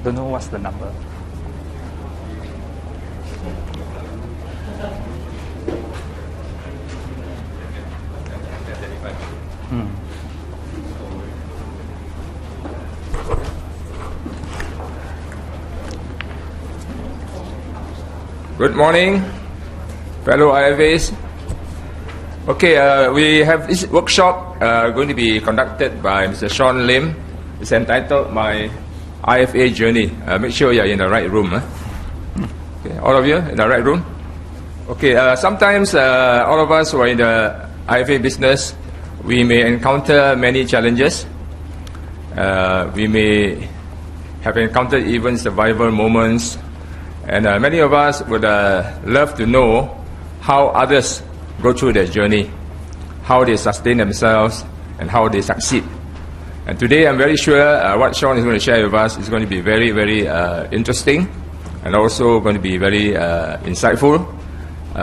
Don't know what's the number. Good morning, fellow IFAs. Okay, we have this workshop going to be conducted by Mr. Sean Lim. It's entitled My IFA Journey. Make sure you're in the right room. Okay, all of you in the right room? Okay, sometimes all of us who are in the IFA business, we may encounter many challenges. We may have encountered even survival moments. And many of us would love to know how others go through their journey, how they sustain themselves, and how they succeed. And today I'm very sure what Sean is going to share with us is going to be very, very interesting and also going to be very insightful.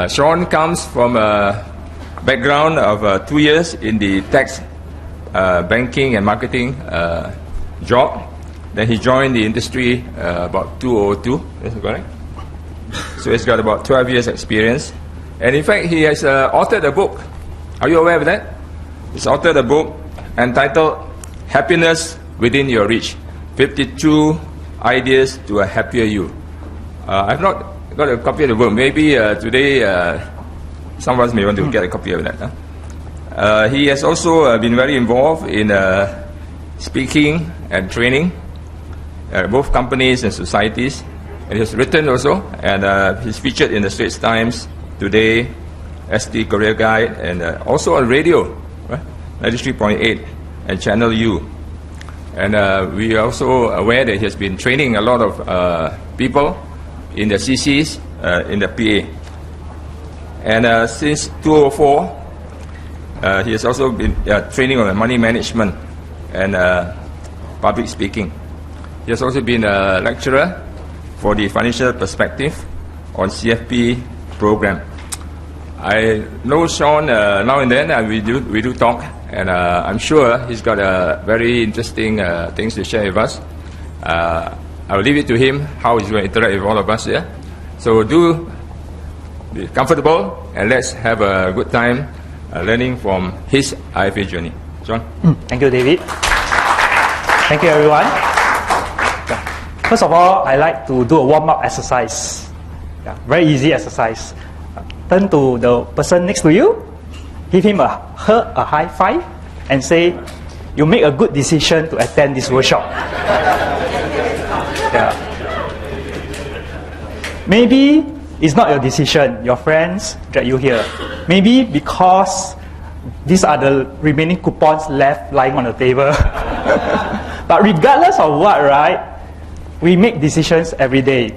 Sean comes from a background of 2 years in the tax, banking and marketing job. Then he joined the industry about 2002, is that correct? So he's got about 12 years experience. And in fact, he has authored a book. Are you aware of that? He's authored a book entitled Happiness Within Your Reach, 52 Ideas to a Happier You. I've not got a copy of the book. Maybe today some of us may want to get a copy of that. He has also been very involved in speaking and training, both companies and societies. And he has written also, and he's featured in the Straits Times, Today, ST Career Guide, and also on radio, right? 93.8 and Channel U. And we are also aware that he has been training a lot of people in the CCs, in the PA. And since 2004, he has also been training on money management and public speaking. He has also been a lecturer for the Financial Perspective on CFP program. I know Sean now and then, and we do talk, and I'm sure he's got very interesting things to share with us. I'll leave it to him how he's going to interact with all of us here. So do be comfortable, and let's have a good time learning from his IFA journey. Sean? Thank you, David. Thank you, everyone. First of all, I like to do a warm-up exercise. Very easy exercise. Turn to the person next to you, give him a high five, and say, "You make a good decision to attend this workshop." Maybe it's not your decision. Your friends drag you here. Maybe because these are the remaining coupons left lying on the table. But regardless of what, right? We make decisions every day.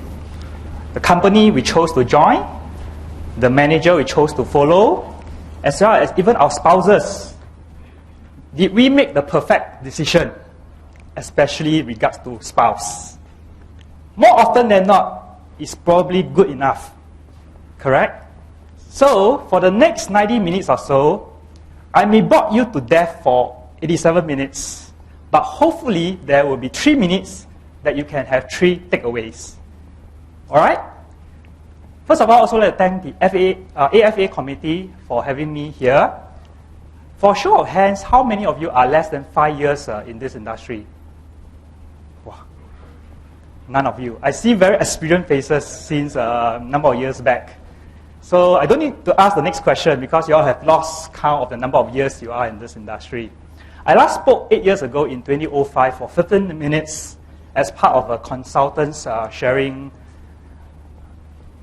The company we chose to join, the manager we chose to follow, as well as even our spouses. Did we make the perfect decision, especially regards to spouse? More often than not, it's probably good enough. Correct? So, for the next 90 minutes or so, I may bore you to death for 87 minutes, but hopefully there will be 3 minutes that you can have 3 takeaways. Alright? First of all, I also like to thank the AFA committee for having me here. For show of hands, how many of you are less than 5 years in this industry? Wow. None of you. I see very experienced faces since a number of years back. So I don't need to ask the next question because you all have lost count of the number of years you are in this industry. I last spoke 8 years ago in 2005 for 15 minutes as part of a consultant's sharing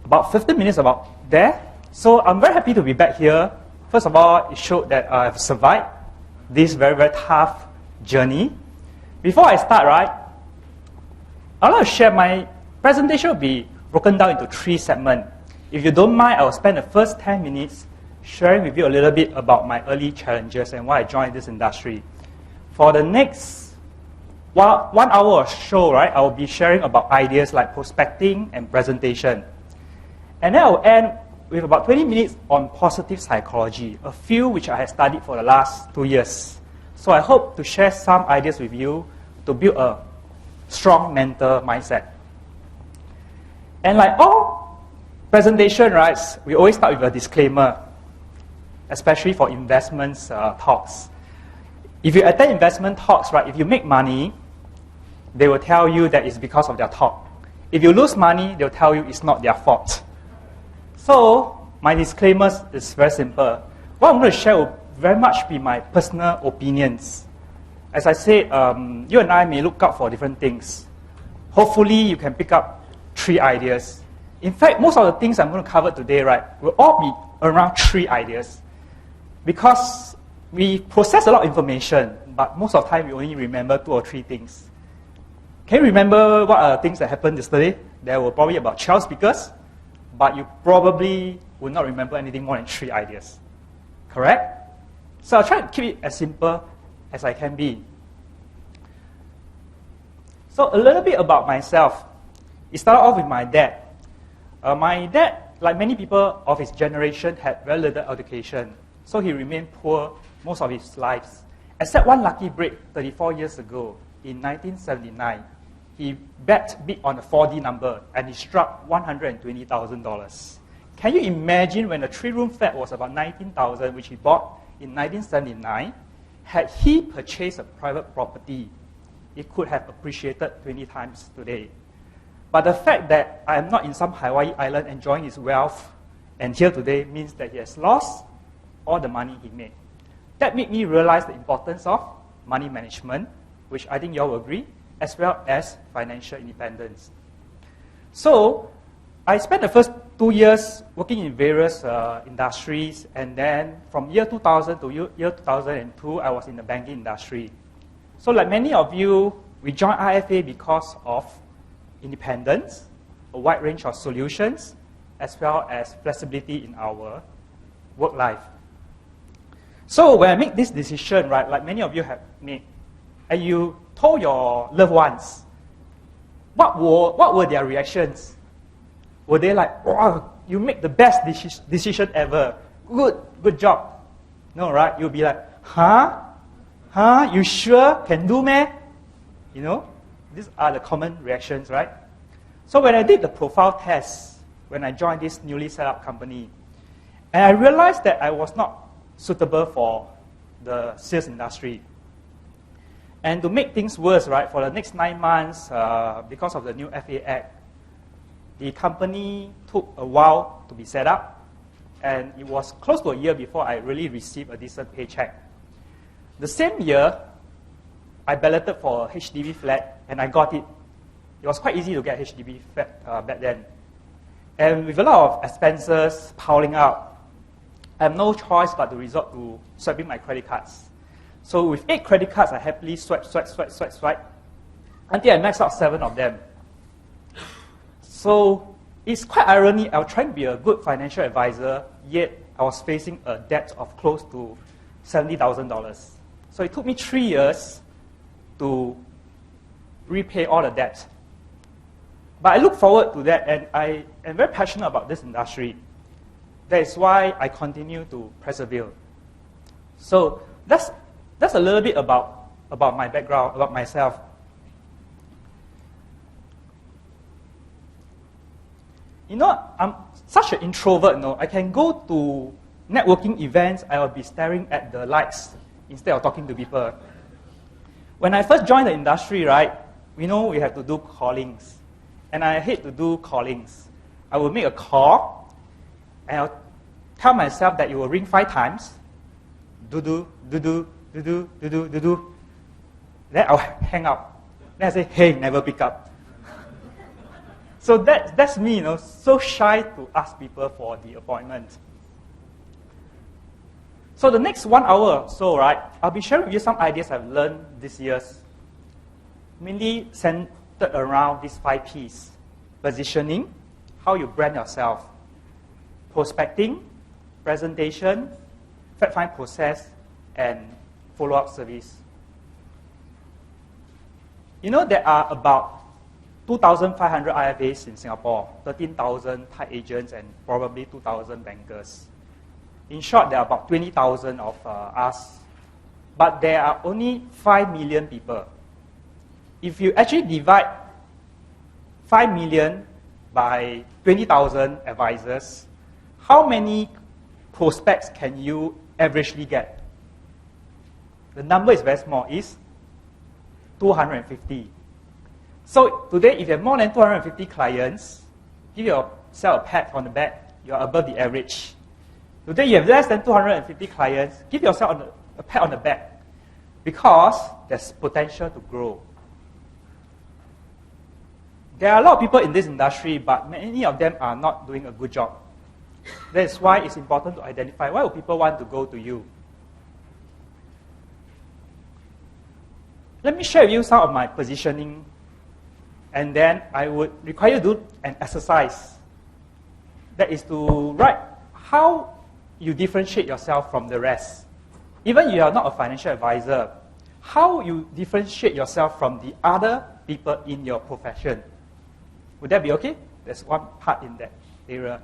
about 15 minutes about there. So I'm very happy to be back here. First of all, it showed that I've survived this very, very tough journey. Before I start, right, I'd like to share my presentation will be broken down into 3 segments. If you don't mind, I'll spend the first 10 minutes sharing with you a little bit about my early challenges and why I joined this industry. For the next 1 hour of show, right, I will be sharing about ideas like prospecting and presentation. And then I'll end with about 20 minutes on positive psychology, a field which I have studied for the last 2 years. So I hope to share some ideas with you to build a strong mental mindset. And like all presentation, right, we always start with a disclaimer, especially for investments talks. If you attend investment talks, right, if you make money, they will tell you that it's because of their talk. If you lose money, they'll tell you it's not their fault. So, my disclaimers is very simple. What I'm going to share will very much be my personal opinions. As I said, you and I may look out for different things. Hopefully, you can pick up 3 ideas. In fact, most of the things I'm going to cover today, right, will all be around 3 ideas. Because we process a lot of information, but most of the time we only remember 2 or 3 things. Can you remember what are the things that happened yesterday? There were probably about 12 speakers, but you probably will not remember anything more than 3 ideas. Correct? So I'll try to keep it as simple as I can be. So a little bit about myself. It started off with my dad. My dad, like many people of his generation, had very little education. So he remained poor most of his lives. Except one lucky break 34 years ago, in 1979. He bet big on a 4D number and he struck $120,000. Can you imagine when a 3-room flat was about $19,000, which he bought in 1979, had he purchased a private property, it could have appreciated 20 times today. But the fact that I am not in some Hawaii island enjoying his wealth and here today means that he has lost all the money he made. That made me realize the importance of money management, which I think you all will agree, as well as financial independence. So, I spent the first 2 years working in various industries, and then from year 2000 to year 2002, I was in the banking industry. So like many of you, we joined IFA because of independence, a wide range of solutions, as well as flexibility in our work life. So when I make this decision, right, like many of you have made, and you told your loved ones, what were their reactions? Were they like, wow, you make the best decision ever. Good job. No, right? You'll be like, huh? You sure can do, man? You know, these are the common reactions, right? So when I did the profile test, when I joined this newly set up company, and I realized that I was not suitable for the sales industry. And to make things worse, right, for the next 9 months, because of the new FA Act, the company took a while to be set up, and it was close to a year before I really received a decent paycheck. The same year, I balloted for a HDB flat, and I got it. It was quite easy to get HDB flat back then. And with a lot of expenses piling up, I have no choice but to resort to swiping my credit cards. So with 8 credit cards, I happily swipe, until I maxed out 7 of them. So it's quite ironic. I was trying to be a good financial advisor, yet I was facing a debt of close to $70,000. So it took me 3 years to repay all the debt. But I look forward to that, and I am very passionate about this industry. That is why I continue to persevere. So that's a little bit about my background, about myself. You know, I'm such an introvert, no? I can go to networking events, I will be staring at the lights instead of talking to people. When I first joined the industry, right, we know we have to do callings. And I hate to do callings. I will make a call, and I'll tell myself that it will ring 5 times. Do-do, do-do, do-do, do-do, do-do. Then I'll hang up. Then I say, hey, never pick up. So that's me, you know, so shy to ask people for the appointment. So the next 1 hour or so, right, I'll be sharing with you some ideas I've learned this year, mainly centered around these 5 Ps. Positioning, how you brand yourself. Prospecting, presentation, fact find process, and follow-up service. You know, there are about 2,500 IFAs in Singapore, 13,000 tied agents, and probably 2,000 bankers. In short, there are about 20,000 of us, but there are only 5 million people. if you actually divide 5 million by 20,000 advisors, how many prospects can you averagely get? The number is very small, it's 250. So today, if you have more than 250 clients, give yourself a pat on the back, you are above the average. Today, you have less than 250 clients, give yourself a pat on the back, because there's potential to grow. There are a lot of people in this industry, but many of them are not doing a good job. That's why it's important to identify why would people want to go to you. Let me share with you some of my positioning, and then I would require you to do an exercise. That is to write how you differentiate yourself from the rest. Even if you are not a financial advisor, how you differentiate yourself from the other people in your profession. Would that be okay? There's one part in that area.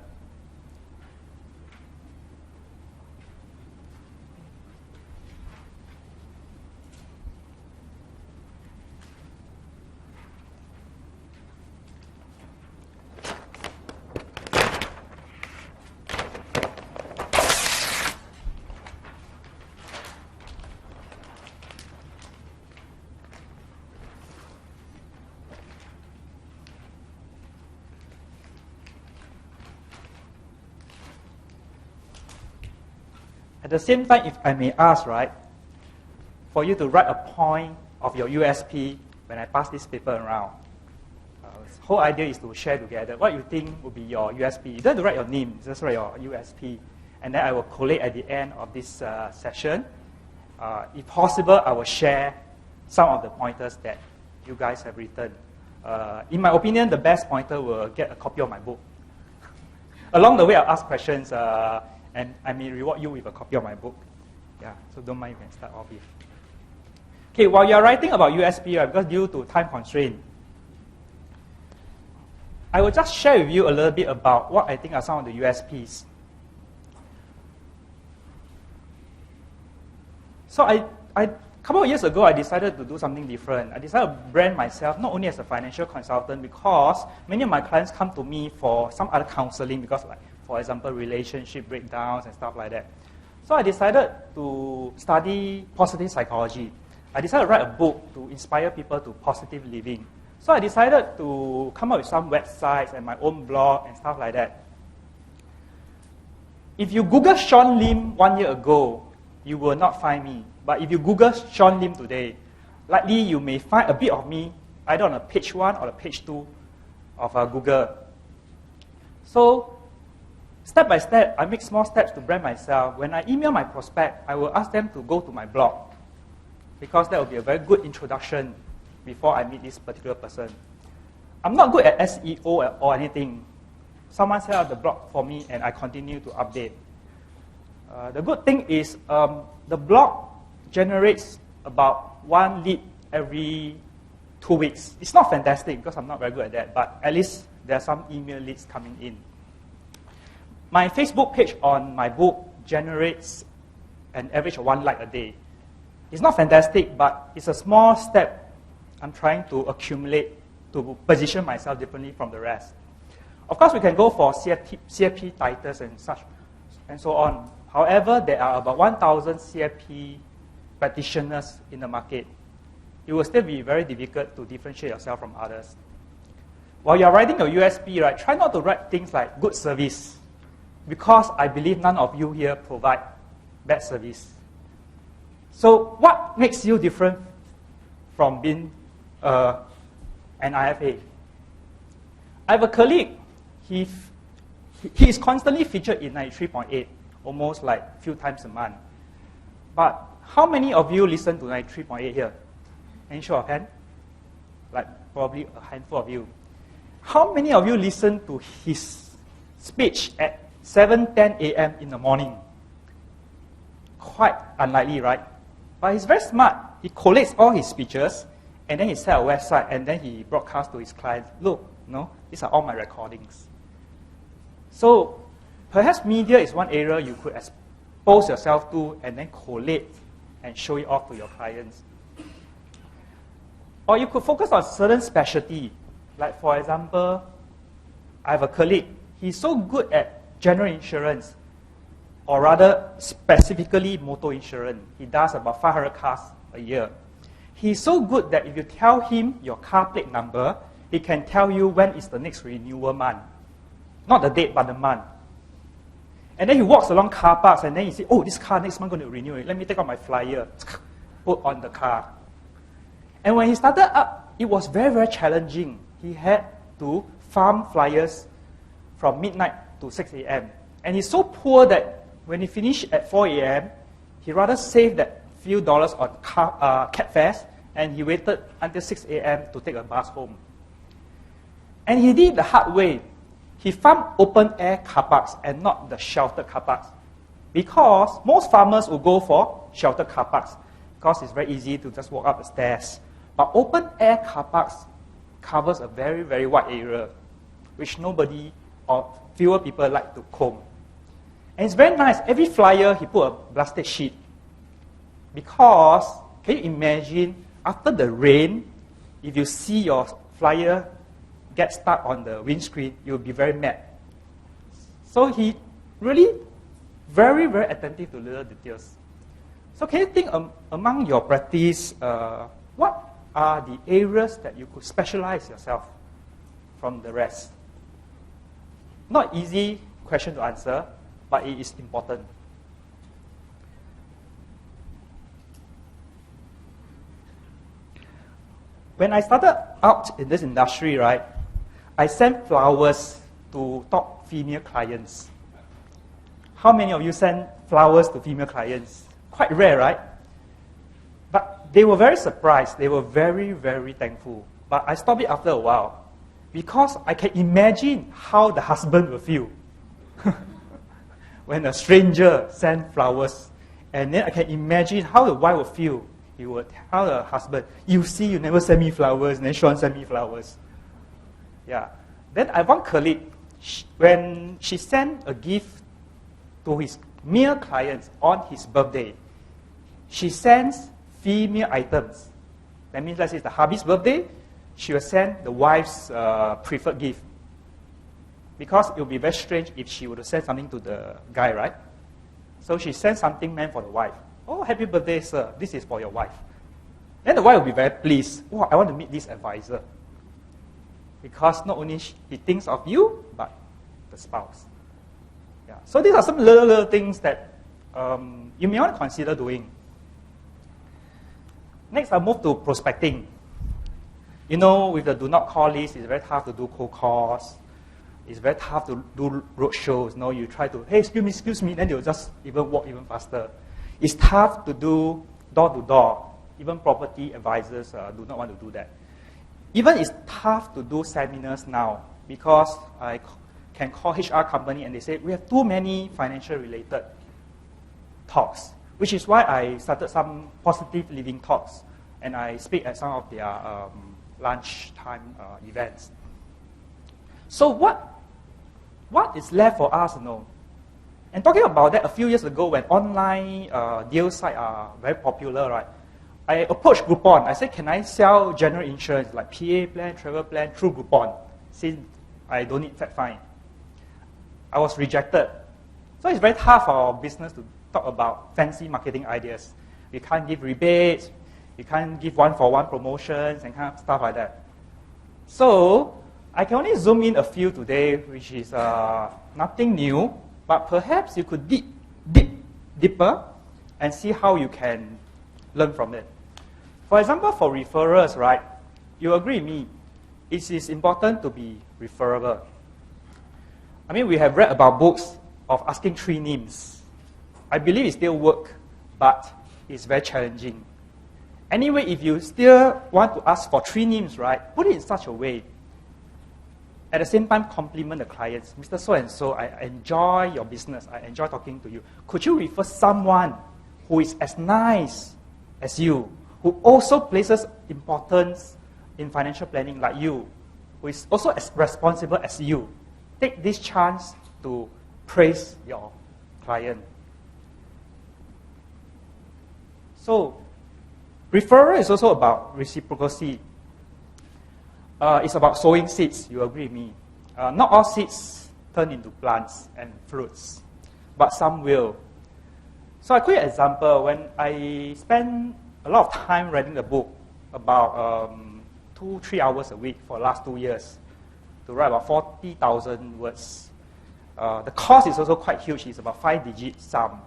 At the same time, if I may ask, right, for you to write a point of your USP when I pass this paper around. The whole idea is to share together what you think would be your USP. You don't have to write your name, just write your USP. And then I will collate at the end of this session. If possible, I will share some of the pointers that you guys have written. In my opinion, the best pointer will get a copy of my book. Along the way, I'll ask questions. And I may reward you with a copy of my book. Yeah, so don't mind, you can start off with. Okay, while you're writing about USP, right, because due to time constraint, I will just share with you a little bit about what I think are some of the USPs. So a couple of years ago, I decided to do something different. I decided to brand myself not only as a financial consultant, because many of my clients come to me for some other counseling, because like, for example, relationship breakdowns and stuff like that. So I decided to study positive psychology. I decided to write a book to inspire people to positive living. So I decided to come up with some websites and my own blog and stuff like that. If you Google Sean Lim 1 year ago, you will not find me. But if you Google Sean Lim today, likely you may find a bit of me either on a page 1 or a page 2 of Google. So step by step, I make small steps to brand myself. When I email my prospect, I will ask them to go to my blog, because that will be a very good introduction before I meet this particular person. I'm not good at SEO or anything. Someone set up the blog for me and I continue to update. The good thing is the blog generates about 1 lead every 2 weeks. It's not fantastic because I'm not very good at that, but at least there are some email leads coming in. My Facebook page on my book generates an average of 1 like a day. It's not fantastic, but it's a small step I'm trying to accumulate to position myself differently from the rest. Of course, we can go for CFP titles and such, and so on. However, there are about 1,000 CFP practitioners in the market. It will still be very difficult to differentiate yourself from others. While you're writing your USP, right, try not to write things like good service, because I believe none of you here provide bad service. So what makes you different from being an IFA? I have a colleague, he is constantly featured in 93.8, almost like a few times a month. But how many of you listen to 93.8 here? Any show of hand? Like probably a handful of you. How many of you listen to his speech at 7:10 a.m. in the morning? Quite unlikely, right? But he's very smart. He collates all his speeches, and then he set a website, and then he broadcasts to his clients, look, these are all my recordings. So perhaps media is one area you could expose yourself to and then collate and show it off to your clients. Or you could focus on certain specialty. Like for example, I have a colleague, he's so good at general insurance, or rather specifically motor insurance. He does about 500 cars a year. He's so good that if you tell him your car plate number, he can tell you when is the next renewal month. Not the date, but the month. And then he walks along car parks and then he says, oh, this car next month going to renew it. Let me take out my flyer, put on the car. And when he started up, it was very, very challenging. He had to farm flyers from midnight to 6 a.m. And he's so poor that when he finished at 4 a.m., he rather saved that few dollars on cab fares and he waited until 6 a.m. to take a bus home. And he did it the hard way. He farmed open-air car parks and not the sheltered car parks. Because most farmers will go for sheltered car parks because it's very easy to just walk up the stairs. But open-air car parks covers a very, very wide area, which nobody or fewer people like to comb. And it's very nice. Every flyer, he put a plastic sheet. Because, can you imagine, after the rain, if you see your flyer get stuck on the windscreen, you'll be very mad. So he really very, very attentive to little details. So can you think among your practice, what are the areas that you could specialize yourself from the rest? Not easy question to answer, but it is important. When I started out in this industry, right, I sent flowers to top female clients. How many of you send flowers to female clients? Quite rare, right? But they were very surprised. They were very, very thankful. But I stopped it after a while because I can imagine how the husband will feel when a stranger sends flowers. And then I can imagine how the wife will feel. He would tell the husband, you see, you never send me flowers, and then Sean sent me flowers. Yeah. Then I have one colleague, when she sent a gift to his male clients on his birthday, she sends female items. That means, let's say it's the hubby's birthday, she will send the wife's preferred gift. Because it would be very strange if she would send something to the guy, right? So she sent something meant for the wife. Oh, happy birthday, sir. This is for your wife. Then the wife will be very pleased. Oh, I want to meet this advisor. Because not only he thinks of you, but the spouse. Yeah. So these are some little things that you may want to consider doing. Next, I'll move to prospecting. You know, with the do not call list, it's very tough to do cold calls. It's very tough to do road shows. You know, you try to, hey, excuse me, then they'll just even walk even faster. It's tough to do door-to-door. Even property advisors do not want to do that. Even it's tough to do seminars now because I can call HR company and they say, we have too many financial-related talks, which is why I started some positive living talks and I speak at some of their lunchtime events. So what is left for us, you know? And talking about that, a few years ago when online deal sites are very popular, right? I approached Groupon. I said, can I sell general insurance like PA plan, travel plan through Groupon since I don't need fact find? I was rejected. So it's very tough for our business to talk about fancy marketing ideas. We can't give rebates, we can't give one-for-one promotions and kind of stuff like that. So I can only zoom in a few today, which is nothing new. But perhaps you could dig deeper and see how you can learn from it. For example, for referrals, right? You agree with me, it is important to be referable. I mean, we have read about books of asking 3 names. I believe it still works, but it's very challenging. Anyway, if you still want to ask for 3 names, right, put it in such a way. At the same time, compliment the clients. Mr. So-and-so, I enjoy your business. I enjoy talking to you. Could you refer someone who is as nice as you, who also places importance in financial planning like you, who is also as responsible as you? Take this chance to praise your client. So, referral is also about reciprocity. It's about sowing seeds, you agree with me. Not all seeds turn into plants and fruits, but some will. So a quick example, when I spend a lot of time writing the book, about 2-3 hours a week for the last 2 years, to write about 40,000 words. The cost is also quite huge, it's about 5-digit sum.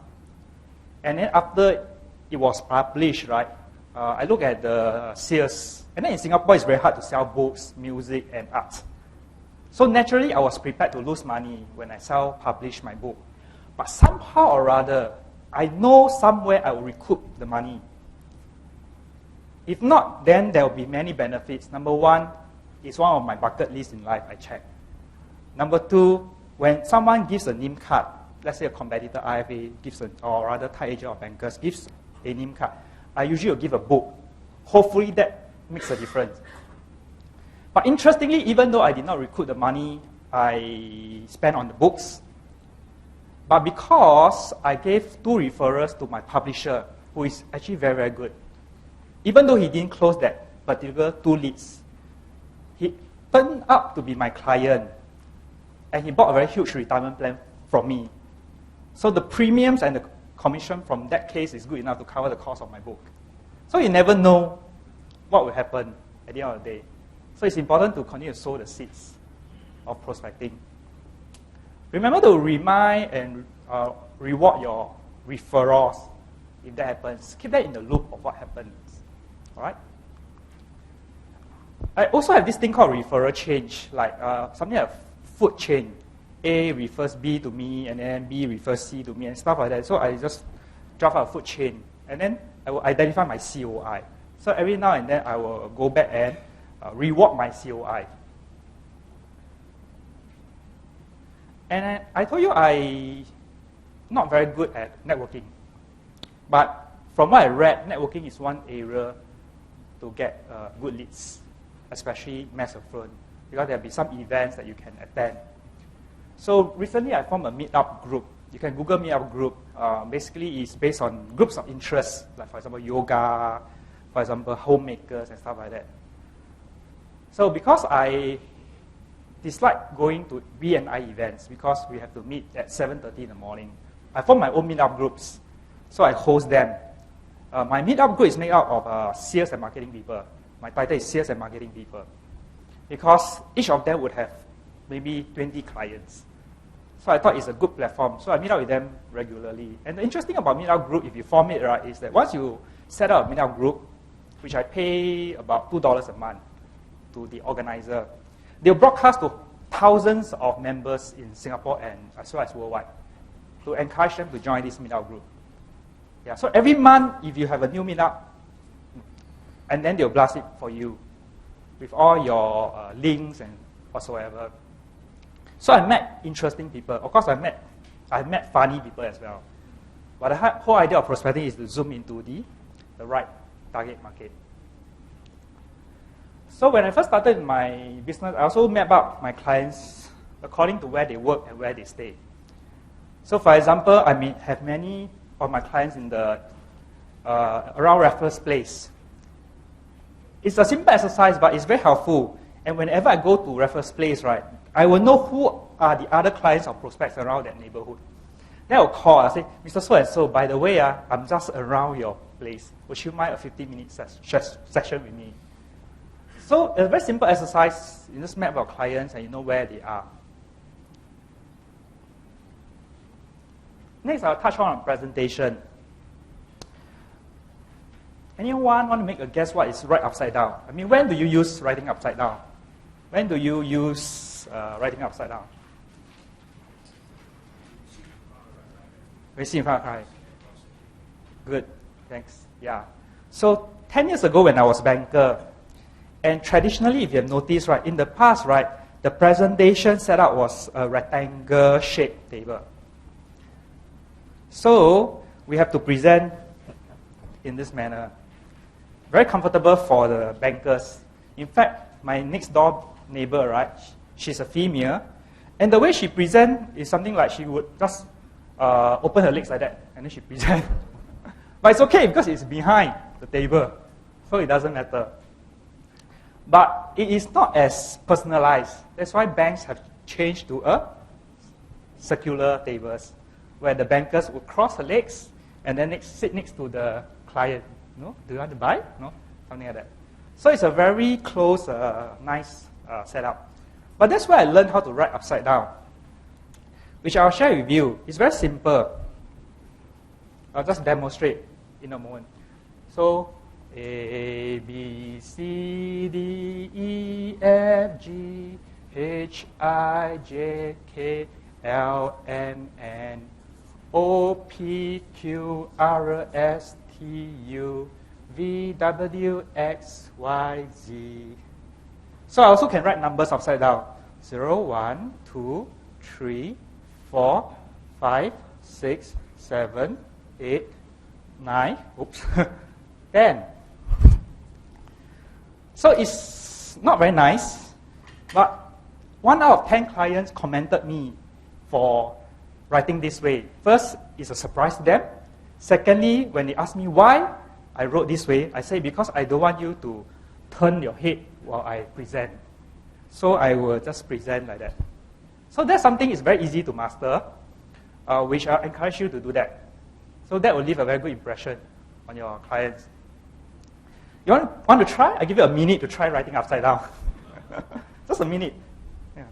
And then after it was published, right, I look at the sales. And then in Singapore, it's very hard to sell books, music, and art. So naturally, I was prepared to lose money when I publish my book. But somehow or other, I know somewhere I will recoup the money. If not, then there will be many benefits. Number one, it's one of my bucket lists in life, I check. Number two, when someone gives a name card, let's say a competitor IFA gives or rather Thai agent or bankers gives a name card, I usually will give a book. Hopefully that makes a difference. But interestingly, even though I did not recoup the money I spent on the books, but because I gave 2 referrals to my publisher, who is actually very, very good, even though he didn't close that particular 2 leads, he turned up to be my client, and he bought a very huge retirement plan from me. So the premiums and the commission from that case is good enough to cover the cost of my book. So you never know what will happen at the end of the day. So it's important to continue to sow the seeds of prospecting. Remember to remind and reward your referrals if that happens. Keep that in the loop of what happens. All right? I also have this thing called referral chain, like something like food chain. A refers B to me, and then B refers C to me, and stuff like that. So I just draft out a food chain, and then I will identify my COI. So every now and then I will go back and reward my COI. And I told you I'm not very good at networking. But from what I read, networking is one area to get good leads, especially mass affluent, because there will be some events that you can attend. So recently I formed a meetup group. You can Google meetup group. Basically, it's based on groups of interest, like for example, yoga, for example, homemakers and stuff like that. So because I dislike going to B&I events because we have to meet at 7:30 in the morning, I formed my own meetup groups. So I host them. My meetup group is made up of sales and marketing people. My title is sales and marketing people. Because each of them would have maybe 20 clients. So I thought it's a good platform. So I meet up with them regularly. And the interesting about meetup group, if you form it, right, is that once you set up a meetup group, which I pay about $2 a month to the organizer, they'll broadcast to thousands of members in Singapore and as well as worldwide to encourage them to join this meetup group. Yeah, so every month, if you have a new meetup, and then they'll blast it for you with all your links and whatsoever. So I met interesting people. Of course, I met funny people as well. But the whole idea of prospecting is to zoom into the right target market. So when I first started my business, I also map out my clients according to where they work and where they stay. So for example, I may have many of my clients in the around Raffles Place. It's a simple exercise, but it's very helpful. And whenever I go to Raffles Place, right, I will know who are the other clients or prospects around that neighborhood. Then I'll call, I'll say, Mr. So-and-so, by the way, I'm just around your place. Would you mind a 15-minute session with me? So a very simple exercise. You just map our clients and you know where they are. Next, I'll touch on presentation. Anyone want to make a guess what is right upside down? I mean, when do you use writing upside down? When do you use writing upside down? We see in front of eye. Good, thanks. Yeah. So 10 years ago when I was banker, and traditionally, if you have noticed, right, in the past, right, the presentation setup was a rectangle-shaped table. So we have to present in this manner. Very comfortable for the bankers. In fact, my next door neighbor, right, she's a female, and the way she presents is something like she would just open her legs like that, and then she presents. But it's okay because it's behind the table, so it doesn't matter. But it is not as personalized. That's why banks have changed to a circular tables, where the bankers would cross the legs and then sit next to the client. No? Do you want to buy? No? Something like that. So it's a very close, nice setup. But that's where I learned how to write upside down, which I'll share with you. It's very simple. I'll just demonstrate in a moment. So, A, B, C, D, E, F, G, H, I, J, K, L, M, N, O, P, Q, R, S, T, U, V, W, X, Y, Z. So I also can write numbers upside down. 0, 1, 2, 3, 4, 5, 6, 7, 8, 9, oops, 10. So it's not very nice, but 1 out of 10 clients commented me for writing this way. First, it's a surprise to them. Secondly, when they ask me why I wrote this way, I say because I don't want you to turn your head while I present. So I will just present like that. So that's something is very easy to master, which I encourage you to do that. So that will leave a very good impression on your clients. You want to try? I give you a minute to try writing upside down. Just a minute. Yeah.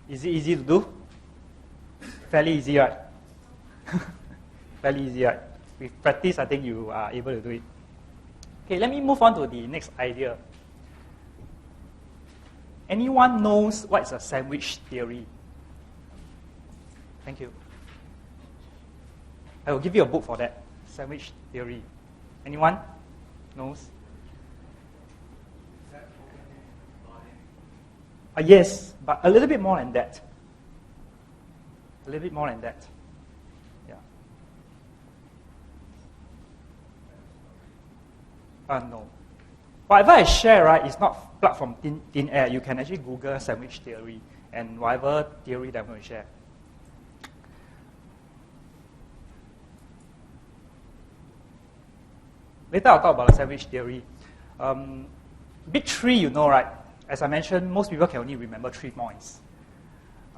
Is it easy to do? Fairly easy, right? Fairly easy, right? With practice, I think you are able to do it. Okay, let me move on to the next idea. Anyone knows what is a sandwich theory? Thank you. I will give you a book for that. Sandwich theory. Anyone knows? Yes, but a little bit more than that. A little bit more than that. Yeah. No. Whatever I share, right, is not plucked from thin air. You can actually Google sandwich theory and whatever theory that I'm going to share. Later I'll talk about the sandwich theory. Big three, you know, right? As I mentioned, most people can only remember 3 points.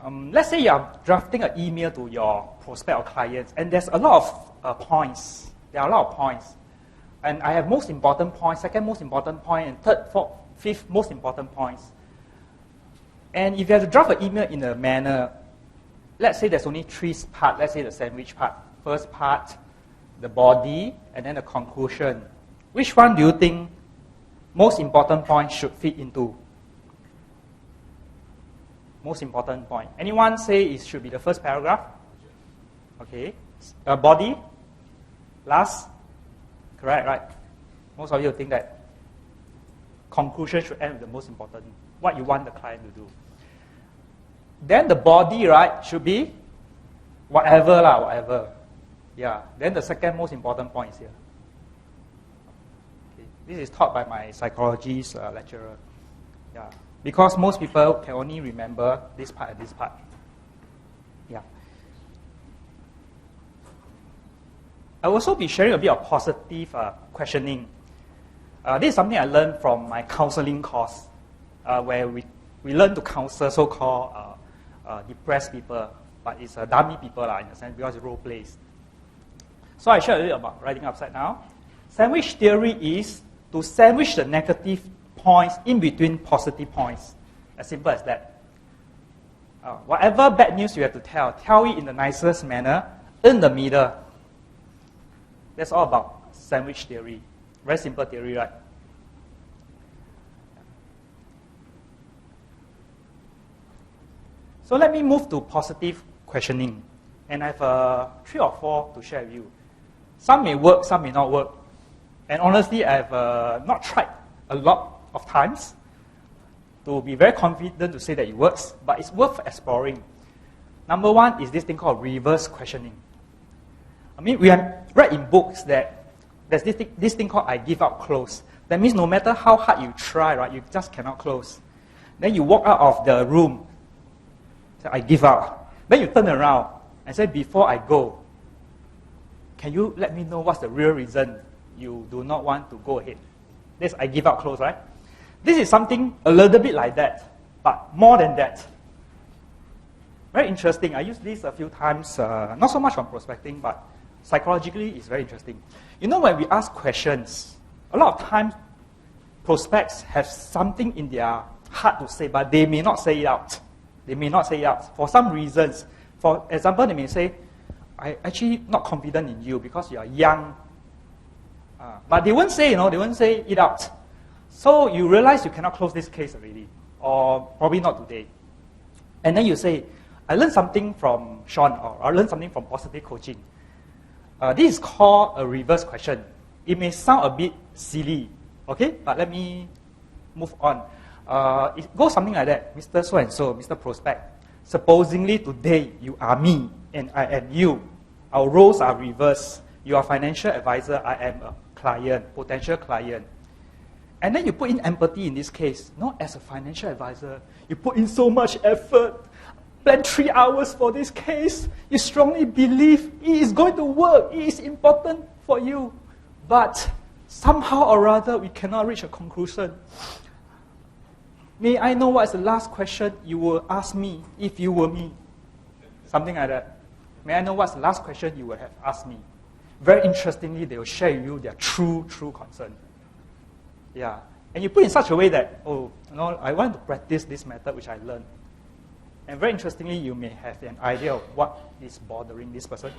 Let's say you are drafting an email to your prospect or clients, and there's a lot of points. There are a lot of points. And I have most important point, second most important point, and third, fourth, fifth most important points. And if you have to draft an email in a manner, let's say there's only 3 parts, let's say the sandwich part. First part, the body, and then the conclusion. Which one do you think most important point should fit into? Most important point. Anyone say it should be the first paragraph? Okay. Body? Last? Correct, right? Most of you think that conclusion should end with the most important, what you want the client to do. Then the body, right, should be whatever. Yeah. Then the second most important point is here. Okay. This is taught by my psychology's lecturer. Yeah. Because most people can only remember this part and this part. Yeah. I'll also be sharing a bit of positive questioning. This is something I learned from my counseling course, where we learn to counsel so-called depressed people, but it's dummy people in a sense because it's role plays. So I share a little about writing upside down. Sandwich theory is to sandwich the negative points in between positive points. As simple as that. Whatever bad news you have to tell it in the nicest manner, in the middle. That's all about sandwich theory. Very simple theory, right? So let me move to positive questioning. And I have 3 or 4 to share with you. Some may work, some may not work. And honestly, I have not tried a lot of times to be very confident to say that it works, but it's worth exploring. Number 1 is this thing called reverse questioning. I mean, we have read in books that there's this thing called I give up close. That means no matter how hard you try, right, you just cannot close. Then you walk out of the room, say, I give up. Then you turn around and say, before I go, can you let me know what's the real reason you do not want to go ahead? This I give up close, right? This is something a little bit like that, but more than that. Very interesting. I used this a few times, not so much on prospecting, but psychologically it's very interesting. You know, when we ask questions, a lot of times prospects have something in their heart to say, but they may not say it out. They may not say it out for some reasons. For example, they may say, I'm actually not confident in you because you are young. But they won't say, they won't say it out. So you realize you cannot close this case already, or probably not today. And then you say, I learned something from Sean, or I learned something from positive coaching. This is called a reverse question. It may sound a bit silly, okay? But let me move on. It goes something like that. Mr. So-and-so, Mr. Prospect, supposingly today you are me and I am you. Our roles are reversed. You are financial advisor, I am a client, potential client. And then you put in empathy in this case. Not as a financial advisor. You put in so much effort. Plan 3 hours for this case. You strongly believe it is going to work. It is important for you. But somehow or other, we cannot reach a conclusion. May I know what is the last question you will ask me if you were me? Something like that. May I know what's the last question you would have asked me? Very interestingly, they will share with you their true concern. Yeah. And you put it in such a way that, I want to practice this method which I learned. And very interestingly, you may have an idea of what is bothering this person.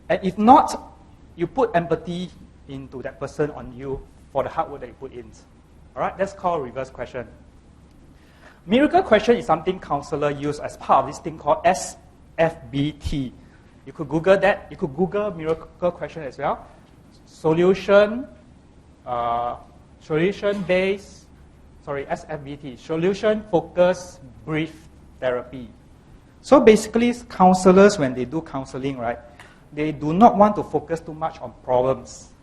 And if not, you put empathy into that person on you for the hard work that you put in. All right, that's called reverse question. Miracle question is something counselor use as part of this thing called SFBT. You could Google that. You could Google miracle question as well. SFBT, solution focused brief therapy. So basically, counselors, when they do counseling, right, they do not want to focus too much on problems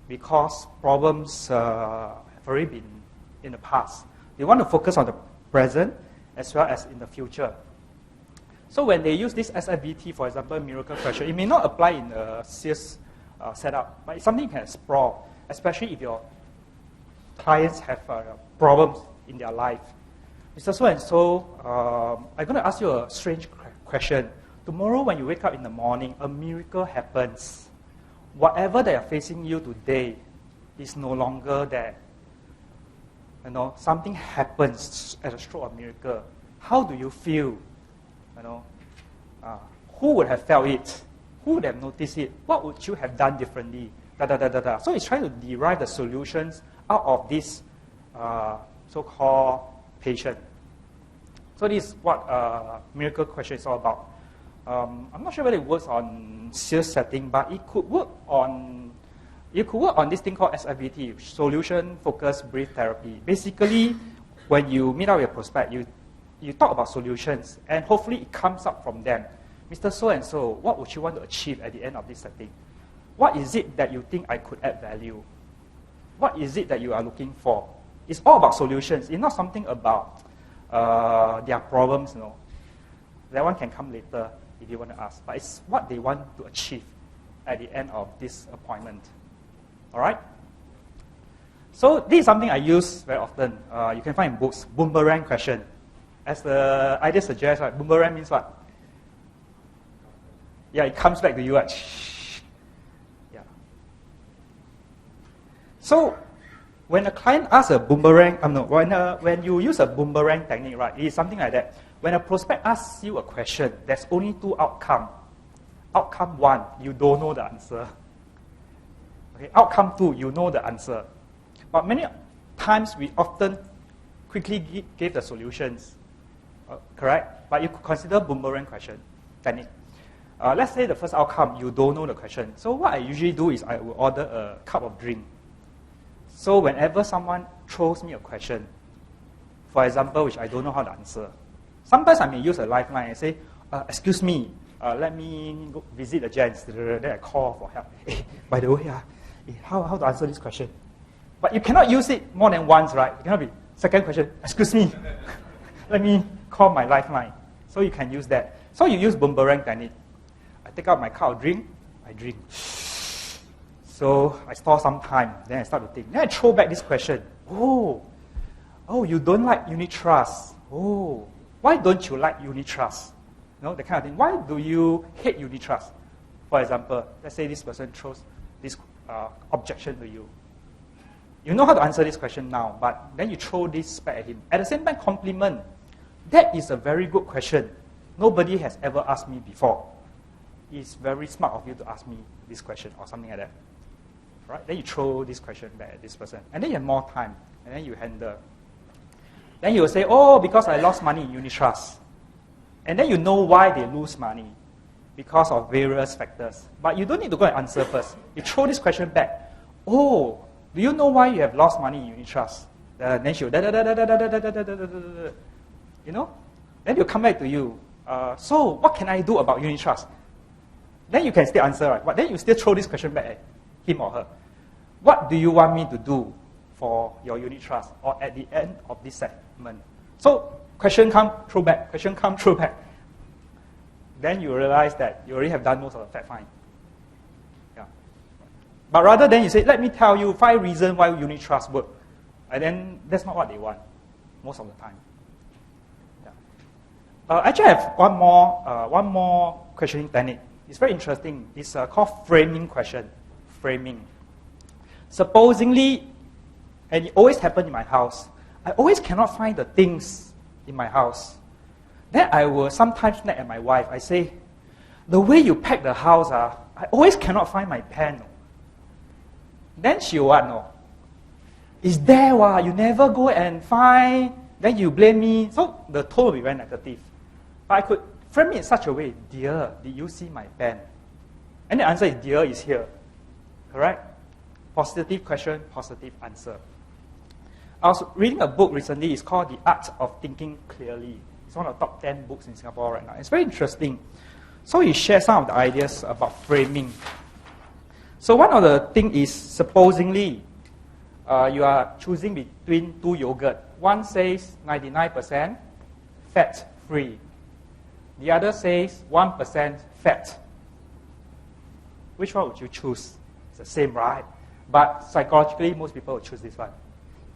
because problems have already been in the past. They want to focus on the present as well as in the future. So when they use this SFBT, for example, miracle question, it may not apply in a sales setup, but it's something you can explore, especially if your clients have problems in their life. Mr. So-and-so, I'm going to ask you a strange question. Tomorrow when you wake up in the morning, a miracle happens. Whatever that are facing you today is no longer there. Something happens as a stroke of miracle. How do you feel? Who would have felt it? Who would have noticed it? What would you have done differently? Da, da, da, da, da. So he's trying to derive the solutions out of this so-called patient. So this is what miracle question is all about. I'm not sure whether it works on sales setting, but it could work on this thing called SFBT, Solution Focused Brief Therapy. Basically, when you meet up with a prospect, you talk about solutions, and hopefully it comes up from them. Mr. So-and-so, what would you want to achieve at the end of this setting? What is it that you think I could add value? What is it that you are looking for? It's all about solutions. It's not something about their problems, you know. That one can come later if you want to ask. But it's what they want to achieve at the end of this appointment. All right? So this is something I use very often. You can find in books, boomerang question. As the idea suggests, right, boomerang means what? Yeah, it comes back to you. Right? Yeah. So when a client asks a boomerang, when you use a boomerang technique, right, it is something like that. When a prospect asks you a question, there's only two outcomes. Outcome one, you don't know the answer. Okay, outcome two, you know the answer. But many times we often quickly give the solutions, correct? But you could consider boomerang question technique. Let's say the first outcome, you don't know the question. So what I usually do is I will order a cup of drink. So whenever someone throws me a question, for example, which I don't know how to answer, sometimes I may use a lifeline and say, excuse me, let me go visit the gents. Then I call for help. Hey, by the way, how to answer this question? But you cannot use it more than once, right? It cannot be, second question, excuse me, let me call my lifeline. So you can use that. So you use boomerang technique. I take out my cup of drink, I drink. So I store some time, then I start to think. Then I throw back this question. Oh, you don't like unit trust. Oh, why don't you like unit trust? You know, that kind of thing. Why do you hate unit trust? For example, let's say this person throws this objection to you. You know how to answer this question now, but then you throw this back at him. At the same time, compliment. That is a very good question. Nobody has ever asked me before. It's very smart of you to ask me this question or something like that. Right? Then you throw this question back at this person. And then you have more time. And then you handle. Then you will say, oh, because I lost money in unit trust. And then you know why they lose money. Because of various factors. But you don't need to go and answer first. You throw this question back. Oh, do you know why you have lost money in unit trust? Then she'll you know? Then he'll come back to you. So what can I do about unit trust? Then you can still answer, right? But then you still throw this question back at him or her. What do you want me to do for your unit trust or at the end of this segment? So question come, throw back. Question come, throw back. Then you realize that you already have done most of the fact find. Yeah. But rather than you say, let me tell you 5 reasons why unit trust work. And then that's not what they want most of the time. Yeah. Actually, I have one more questioning technique. It's very interesting. It's called framing question. Framing. Supposingly, and it always happens in my house, I always cannot find the things in my house. Then I will sometimes snap at my wife. I say, the way you pack the house, I always cannot find my pen. Then she will what? No. It's there, you never go and find, then you blame me. So the tone will be very negative. But I could frame it in such a way, dear, did you see my pen? And the answer is, dear is here. Correct? Positive question, positive answer. I was reading a book recently. It's called The Art of Thinking Clearly. It's one of the top 10 books in Singapore right now. It's very interesting. So he shares some of the ideas about framing. So one of the things is, supposingly, you are choosing between 2 yogurt. One says 99% fat-free. The other says 1% fat. Which one would you choose? It's the same, right? But psychologically, most people will choose this one.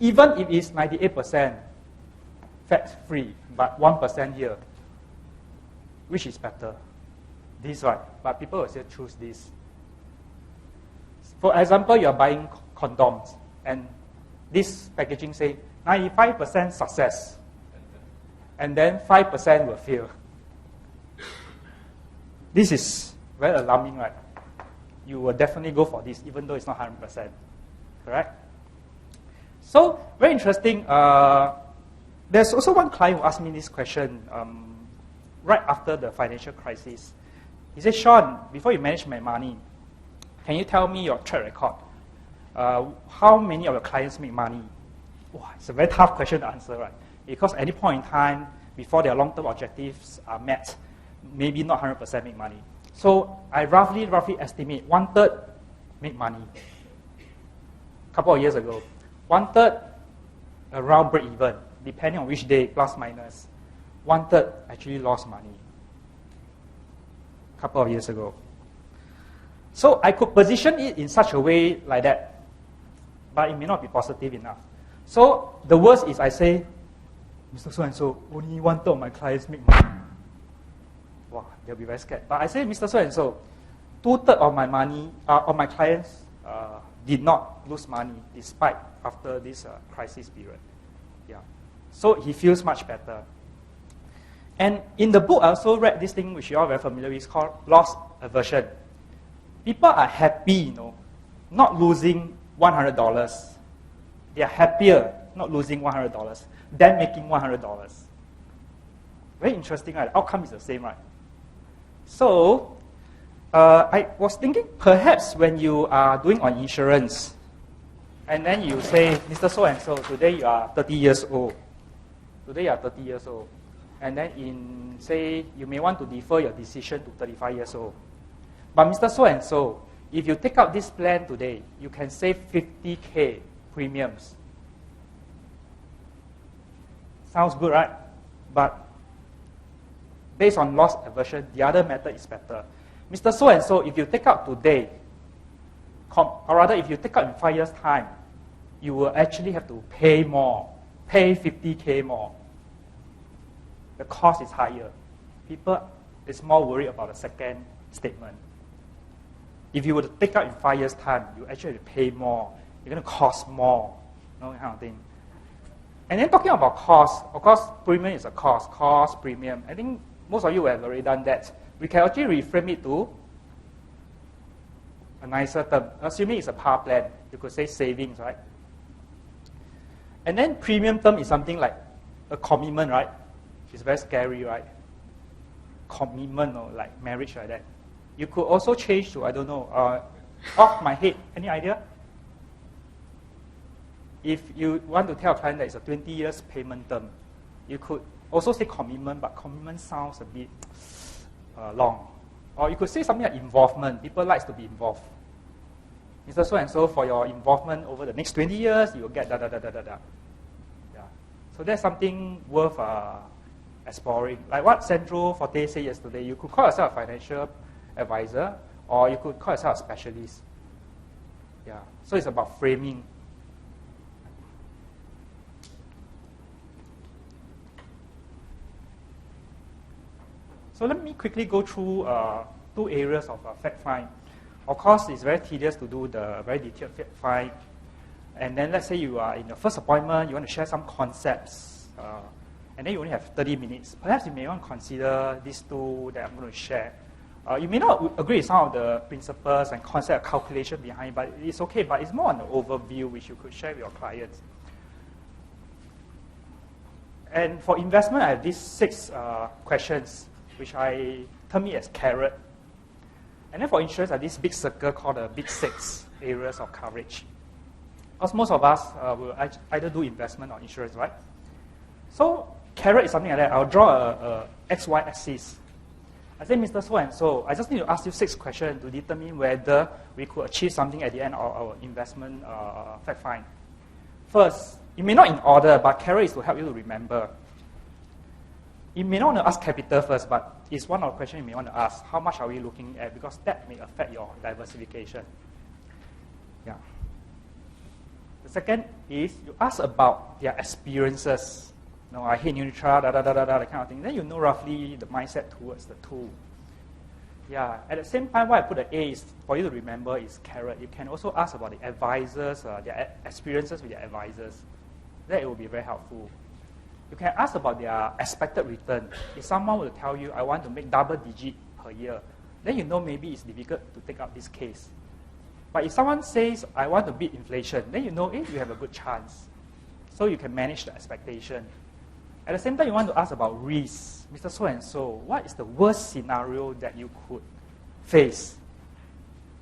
Even if it's 98% fat-free, but 1% here. Which is better? This one. But people will still choose this. For example, you are buying condoms, and this packaging say 95% success, and then 5% will fail. This is Very alarming, right? You will definitely go for this, even though it's not 100%. Correct? So, very interesting. There's also one client who asked me this question right after the financial crisis. He said, Sean, before you manage my money, can you tell me your track record? How many of your clients make money? Wow, it's a very tough question to answer, right? Because at any point in time, before their long-term objectives are met, maybe not 100% make money. So I roughly estimate 1/3 make money. A couple of years ago. 1/3 around break even, depending on which day, plus minus. 1/3 actually lost money. A couple of years ago. So I could position it in such a way like that, but it may not be positive enough. So the worst is I say, Mr. So-and-so, only 1/3 of my clients make money. Wow, they'll be very scared. But I say, Mr. So-and-so, 2/3 of my money, of my clients did not lose money despite after this crisis period. Yeah. So he feels much better. And in the book, I also read this thing which you are very familiar with, it's called loss aversion. People are happy, not losing $100. They are happier not losing $100 than making $100. Very interesting, right? The outcome is the same, right? So, I was thinking perhaps when you are doing on insurance, and then you say, Mr. So-and-so, today you are 30 years old. Today you are 30 years old. And then say, you may want to defer your decision to 35 years old. But Mr. So-and-so, if you take out this plan today, you can save 50K premiums. Sounds good, right? But based on loss aversion, the other method is better. Mr. So-and-so, if you take out today, or rather if you take out in 5 years' time, you will actually have to pay more, pay 50K more. The cost is higher. People is more worried about the second statement. If you were to take out in 5 years' time, you actually have to pay more. You're going to cost more, that kind of thing. And then talking about cost, of course, premium is a cost, premium. I think most of you have already done that. We can actually reframe it to a nicer term. Assuming it's a par plan, you could say savings, right? And then premium term is something like a commitment, right? It's very scary, right? Commitment or like marriage like that. You could also change to, I don't know, off my head, any idea? If you want to tell a client that it's a 20 years payment term, you could also say commitment, but commitment sounds a bit long. Or you could say something like involvement. People like to be involved. Mr. So-and-so, for your involvement over the next 20 years, you will get da-da-da-da-da-da. Yeah. So that's something worth exploring. Like what Sandro Forte said yesterday, you could call yourself a financial advisor, or you could call yourself a specialist. Yeah. So it's about framing. So let me quickly go through 2 areas of fact find. Of course, it's very tedious to do the very detailed fact find. And then let's say you are in your first appointment, you want to share some concepts, and then you only have 30 minutes. Perhaps you may want to consider these 2 that I'm going to share. You may not agree with some of the principles and concept calculation behind, but it's okay. But it's more on the overview which you could share with your clients. And for investment, I have these 6 questions, which I term it as carrot. And then for insurance, I have this big circle called the big 6 areas of coverage. Because most of us will either do investment or insurance, right? So carrot is something like that. I'll draw a XY axis. I say, Mr. So-and-so, I just need to ask you 6 questions to determine whether we could achieve something at the end of our investment fact find. First, it may not in order, but carrot is to help you to remember. You may not want to ask capital first, but it's one of the questions you may want to ask. How much are we looking at? Because that may affect your diversification. Yeah. The second is you ask about their experiences. I hate Unitra, that kind of thing. Then you know roughly the mindset towards the tool. Yeah. At the same time, why I put the A is for you to remember is carrot. You can also ask about the advisors, their experiences with their advisors. That will be very helpful. You can ask about their expected return. If someone will tell you, I want to make double digit per year, then you know maybe it's difficult to take up this case. But if someone says, I want to beat inflation, then you know, you have a good chance. So you can manage the expectation. At the same time, you want to ask about risk. Mr. So-and-so, what is the worst scenario that you could face?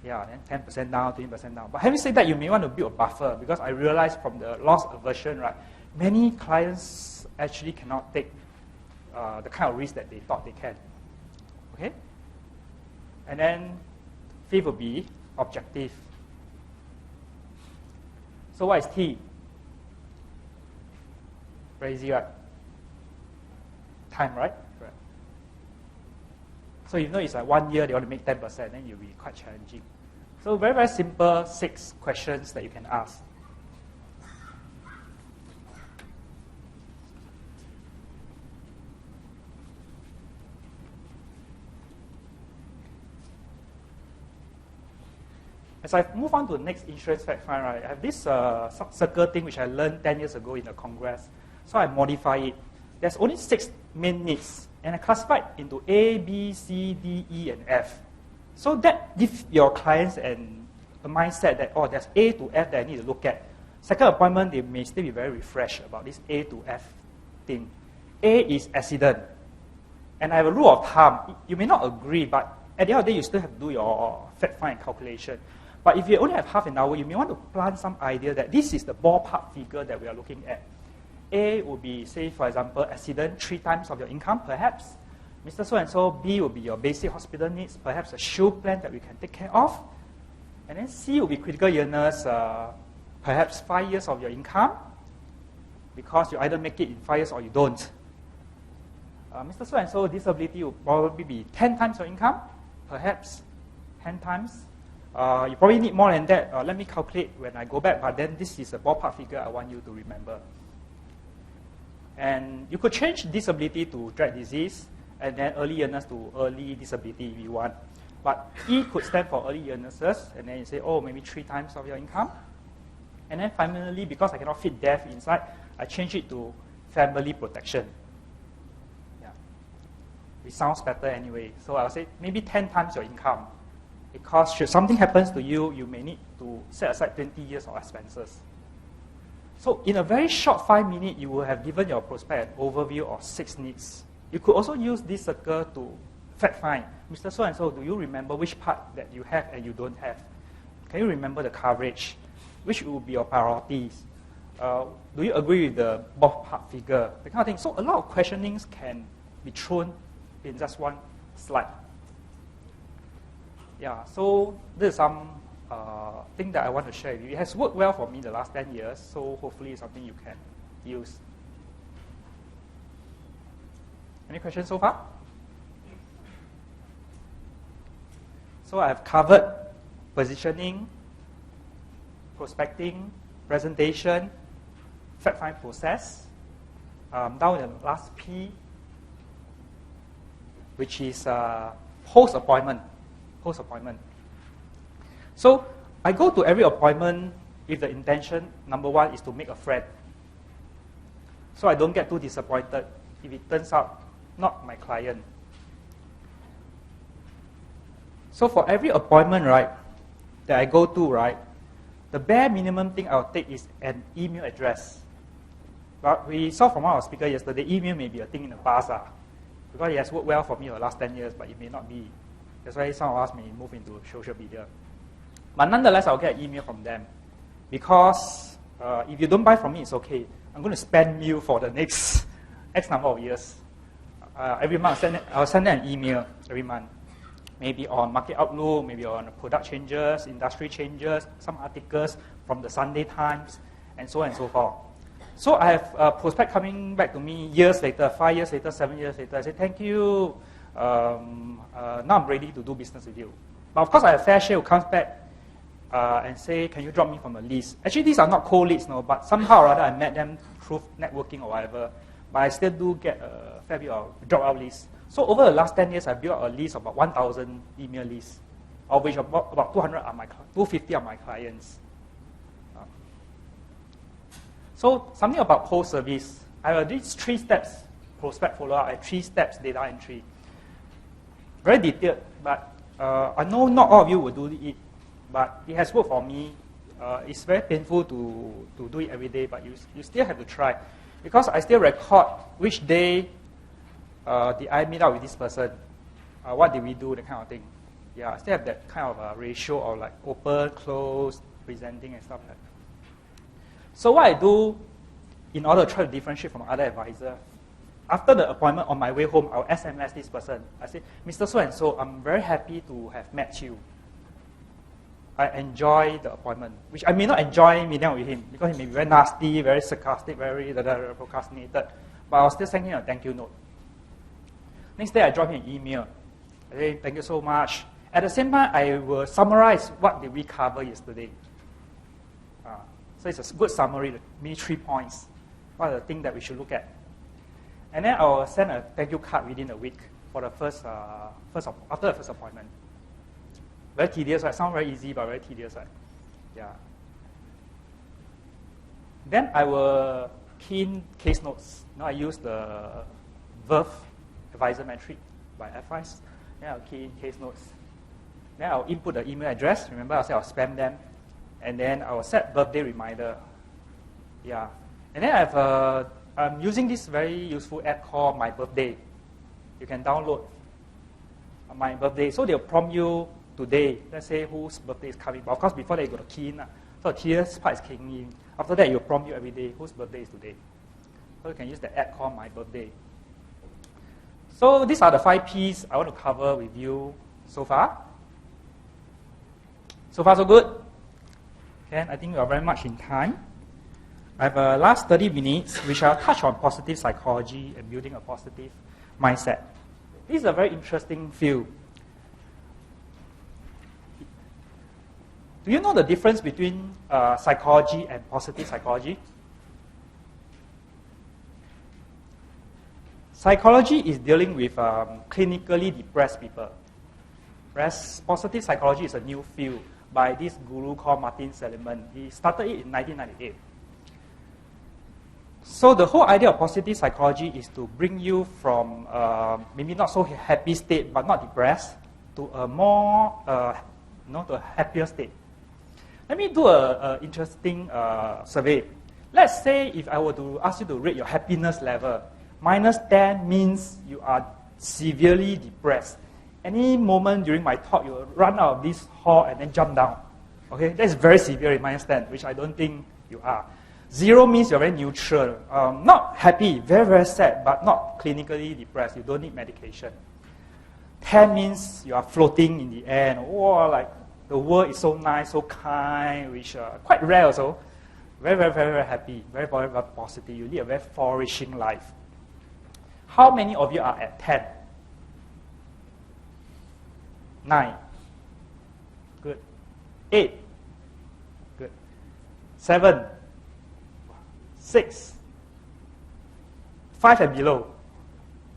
Yeah, then 10% down, 20% down. But having said that, you may want to build a buffer, because I realized from the loss aversion, right, many clients actually cannot take the kind of risk that they thought they can. Okay? And then fifth will be objective. So what is T? Very easy, right? Time, right? Correct. So you know it's like 1 year, they want to make 10%, then you'll be quite challenging. So very, very simple 6 questions that you can ask. As I move on to the next insurance fact find, right, I have this circle thing which I learned 10 years ago in the Congress. So I modify it. There's only 6 main needs, and I classify it into A, B, C, D, E, and F. So that gives your clients a mindset that, oh, there's A to F that I need to look at. Second appointment, they may still be very refreshed about this A to F thing. A is accident. And I have a rule of thumb. You may not agree, but at the end of the day, you still have to do your fact find calculation. But if you only have half an hour, you may want to plant some idea that this is the ballpark figure that we are looking at. A would be, say, for example, accident, 3 times of your income, perhaps. Mr. So-and-so, B will be your basic hospital needs, perhaps a shield plan that we can take care of. And then C will be critical illness, perhaps 5 years of your income, because you either make it in 5 years or you don't. Mr. So-and-so, disability will probably be 10 times your income, perhaps 10 times. You probably need more than that. Let me calculate when I go back, but then this is a ballpark figure I want you to remember. And you could change disability to dread disease, and then early illness to early disability if you want. But E could stand for early illnesses, and then you say, oh, maybe 3 times of your income. And then finally, because I cannot fit death inside, I change it to family protection. Yeah. It sounds better anyway. So I'll say maybe 10 times your income. Because should something happens to you, you may need to set aside 20 years of expenses. So in a very short 5 minutes, you will have given your prospect an overview of 6 needs. You could also use this circle to fact find. Mr. So-and-so, do you remember which part that you have and you don't have? Can you remember the coverage? Which will be your priorities? Do you agree with the ballpark figure? That kind of thing. So a lot of questionings can be thrown in just one slide. Yeah, so this is some thing that I want to share with you. It has worked well for me the last 10 years, so hopefully it's something you can use. Any questions so far? So I have covered positioning, prospecting, presentation, fact find process. Now the last P, which is post-appointment. Post-appointment. So I go to every appointment with the intention, number 1, is to make a friend. So I don't get too disappointed if it turns out not my client. So for every appointment, right, that I go to, right, the bare minimum thing I'll take is an email address. But we saw from our speaker yesterday, email may be a thing in the past, because it has worked well for me for the last 10 years, but it may not be. That's why some of us may move into social media. But nonetheless, I'll get an email from them. Because if you don't buy from me, it's okay. I'm going to spam you for the next X number of years. Every month, I'll send them an email every month. Maybe on market outlook, maybe on product changes, industry changes, some articles from the Sunday Times, and so on and so forth. So I have a prospect coming back to me years later, 5 years later, 7 years later. I say, thank you. Now I'm ready to do business with you. But of course, I have fair share who comes back and say, can you drop me from a list? Actually, these are not cold leads, no, but somehow or other I met them through networking or whatever. But I still do get a fair bit of drop-out lists. So over the last 10 years, I built a list of about 1,000 email lists, of which about 250 are my clients. So something about post-service. I have these 3 steps, prospect follow-up, and 3 steps data entry. Very detailed, but I know not all of you will do it, but it has worked for me. It's very painful to do it every day, but you still have to try. Because I still record which day did I meet up with this person, what did we do, that kind of thing. Yeah, I still have that kind of ratio of like open, close, presenting and stuff like that. So what I do in order to try to differentiate from other advisors, after the appointment on my way home, I'll SMS this person. I say, Mr. So-and-so, I'm very happy to have met you. I enjoy the appointment, which I may not enjoy meeting up with him because he may be very nasty, very sarcastic, very procrastinated, but I'll still send him a thank you note. Next day, I drop him an email. I say, thank you so much. At the same time, I will summarize what did we cover yesterday. So it's a good summary, maybe 3 points. What are the things that we should look at? And then I will send a thank you card within a week for the after the first appointment. Very tedious, right? Sounds very easy, but very tedious, right? Yeah. Then I will key in case notes. Now I use the Verve advisor metric by FIs. Then I'll key in case notes. Then I'll input the email address. Remember, I said I'll spam them. And then I will set birthday reminder. Yeah. And then I'm using this very useful app called My Birthday. You can download My Birthday. So they'll prompt you today. Let's say whose birthday is coming. But of course, before that, you got to key in. So the tedious part is keying in. After that, you'll prompt you every day whose birthday is today. So you can use the app called My Birthday. So these are the 5 Ps I want to cover with you so far. So far, so good? Okay, I think we are very much in time. I have a last 30 minutes, which I'll touch on positive psychology and building a positive mindset. This is a very interesting field. Do you know the difference between psychology and positive psychology? Psychology is dealing with clinically depressed people, whereas positive psychology is a new field by this guru called Martin Seligman. He started it in 1998. So the whole idea of positive psychology is to bring you from maybe not so happy state, but not depressed, to a more, to a happier state. Let me do an interesting survey. Let's say if I were to ask you to rate your happiness level, -10 means you are severely depressed. Any moment during my talk, you will run out of this hall and then jump down. Okay, that's very severe in -10, which I don't think you are. 0 means you're very neutral, not happy, very, very sad, but not clinically depressed. You don't need medication. 10 means you are floating in the air. Oh, like the world is so nice, so kind, which quite rare also. Very, very, very, very happy, very, very, very positive. You lead a very flourishing life. How many of you are at 10? 9. Good. 8. Good. 7. 6. 5 and below.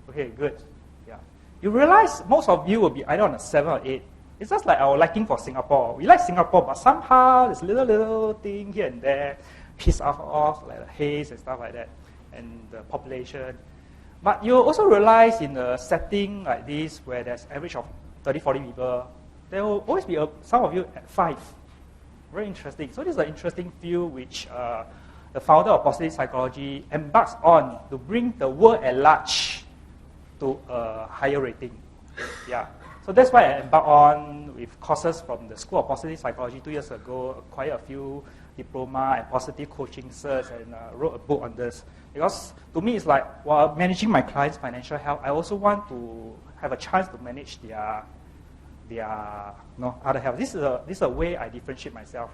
Okay, good. Yeah. You realize most of you will be either on a 7 or 8. It's just like our liking for Singapore. We like Singapore, but somehow there's little thing here and there, piss us off, like the haze and stuff like that, and the population. But you also realize in a setting like this, where there's average of 30, 40 people, there will always be some of you at 5. Very interesting. So this is an interesting field which the founder of positive psychology embarks on to bring the world at large to a higher rating. Yeah. So that's why I embarked on with courses from the School of Positive Psychology 2 years ago, acquired a few diploma and positive coaching certs, and wrote a book on this. Because to me, it's like, while managing my clients' financial health, I also want to have a chance to manage their other health. This is a way I differentiate myself.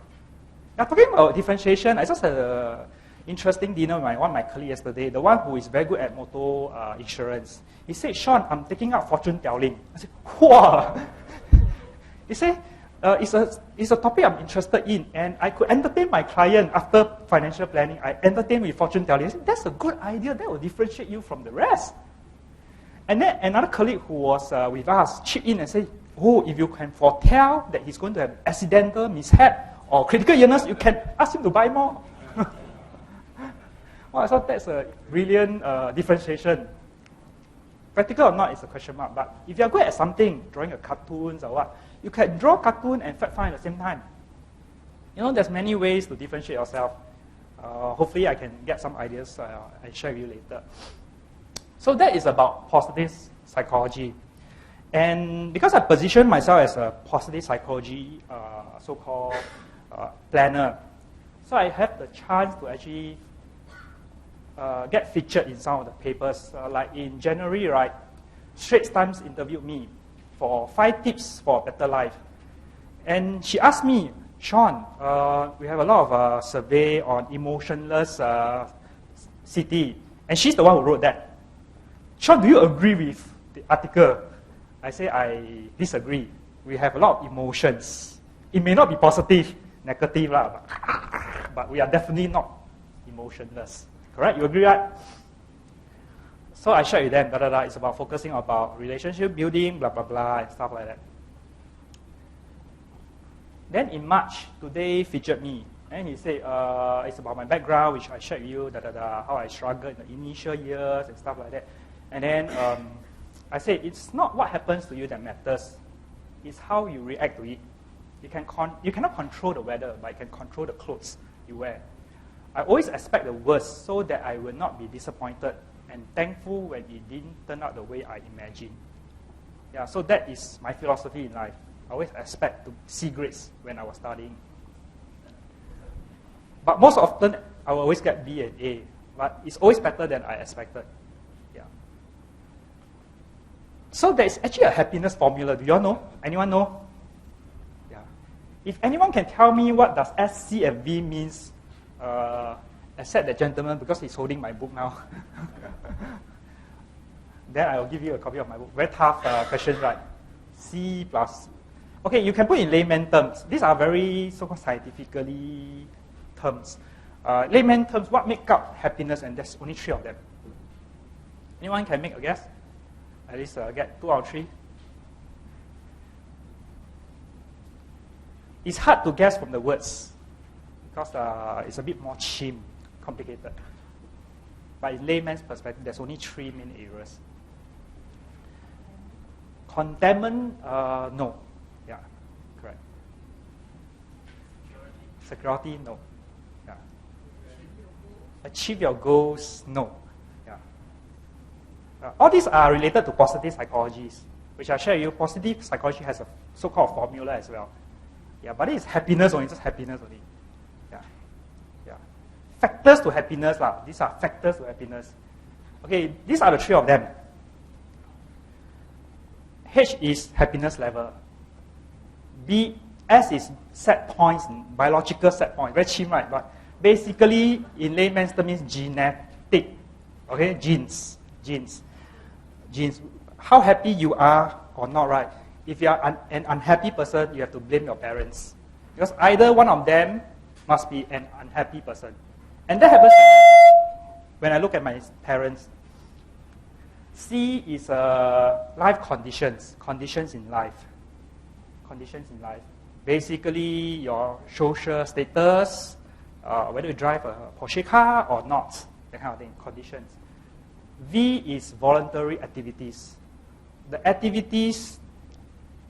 Now, talking about differentiation, I just had an interesting dinner with one of my colleagues yesterday, the one who is very good at motor insurance. He said, Sean, I'm taking up fortune telling. I said, wow! He said, it's a topic I'm interested in, and I could entertain my client after financial planning. I entertain with fortune telling. I said, that's a good idea. That will differentiate you from the rest. And then another colleague who was with us chipped in and said, oh, if you can foretell that he's going to have accidental mishap or critical illness, you can ask him to buy more. Well, I thought that's a brilliant differentiation. Practical or not is a question mark, but if you're good at something, drawing a cartoons or what, you can draw cartoon and fact find at the same time. There's many ways to differentiate yourself. Hopefully I can get some ideas I share with you later. So that is about positive psychology. And because I position myself as a positive psychology so-called planner, so I have the chance to actually get featured in some of the papers. Like in January, right, Straits Times interviewed me for 5 tips for a better life. And she asked me, Sean, we have a lot of survey on emotionless city. And she's the one who wrote that. Sean, do you agree with the article? I say I disagree. We have a lot of emotions. It may not be positive, negative, but we are definitely not emotionless. Correct? You agree, right? So I shared with them, it's about focusing about relationship building, blah, blah, blah, and stuff like that. Then in March, Today featured me. And he said, it's about my background, which I shared with you, how I struggled in the initial years and stuff like that. And then I said, it's not what happens to you that matters. It's how you react to it. You cannot control the weather, but you can control the clothes you wear. I always expect the worst so that I will not be disappointed and thankful when it didn't turn out the way I imagined. Yeah, so that is my philosophy in life. I always expect to see grades when I was studying. But most often, I will always get B and A. But it's always better than I expected. Yeah. So there is actually a happiness formula. Do you all know? Anyone know? Yeah. If anyone can tell me what does S, C, and V means, except the gentleman, because he's holding my book now. Then I will give you a copy of my book. Very tough questions, right? C plus. Okay, you can put in layman terms. These are very so-called scientifically terms. Layman terms, what make up happiness? And there's only 3 of them. Anyone can make a guess? At least get 2 out of 3. It's hard to guess from the words because it's a bit more complicated. But in layman's perspective, there's only 3 main areas. Contentment, no. Yeah, correct. Security, no. Yeah. Achieve your goals, no. Yeah. All these are related to positive psychologies, which I share with you. Positive psychology has a so-called formula as well. Yeah, but it is happiness only, just happiness only. Yeah. Yeah. Factors to happiness, these are factors to happiness. Okay, these are the 3 of them. H is happiness level. S is set points, biological set point. Very cheap, right? But basically, in layman's terms, means genetic. Okay, genes. How happy you are or not, right? If you are an unhappy person, you have to blame your parents. Because either one of them must be an unhappy person. And that happens to me when I look at my parents. C is life conditions in life. Basically, your social status, whether you drive a Porsche car or not, that kind of thing, conditions. V is voluntary activities. The activities,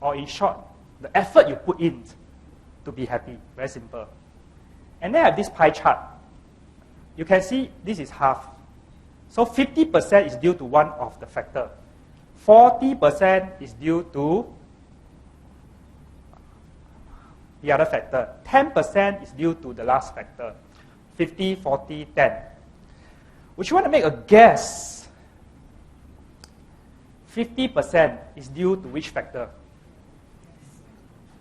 or in short, the effort you put in to be happy. Very simple. And then I have this pie chart. You can see this is half. So 50% is due to one of the factor. 40% is due to the other factor. 10% is due to the last factor. 50, 40, 10. Would you want to make a guess? 50% is due to which factor?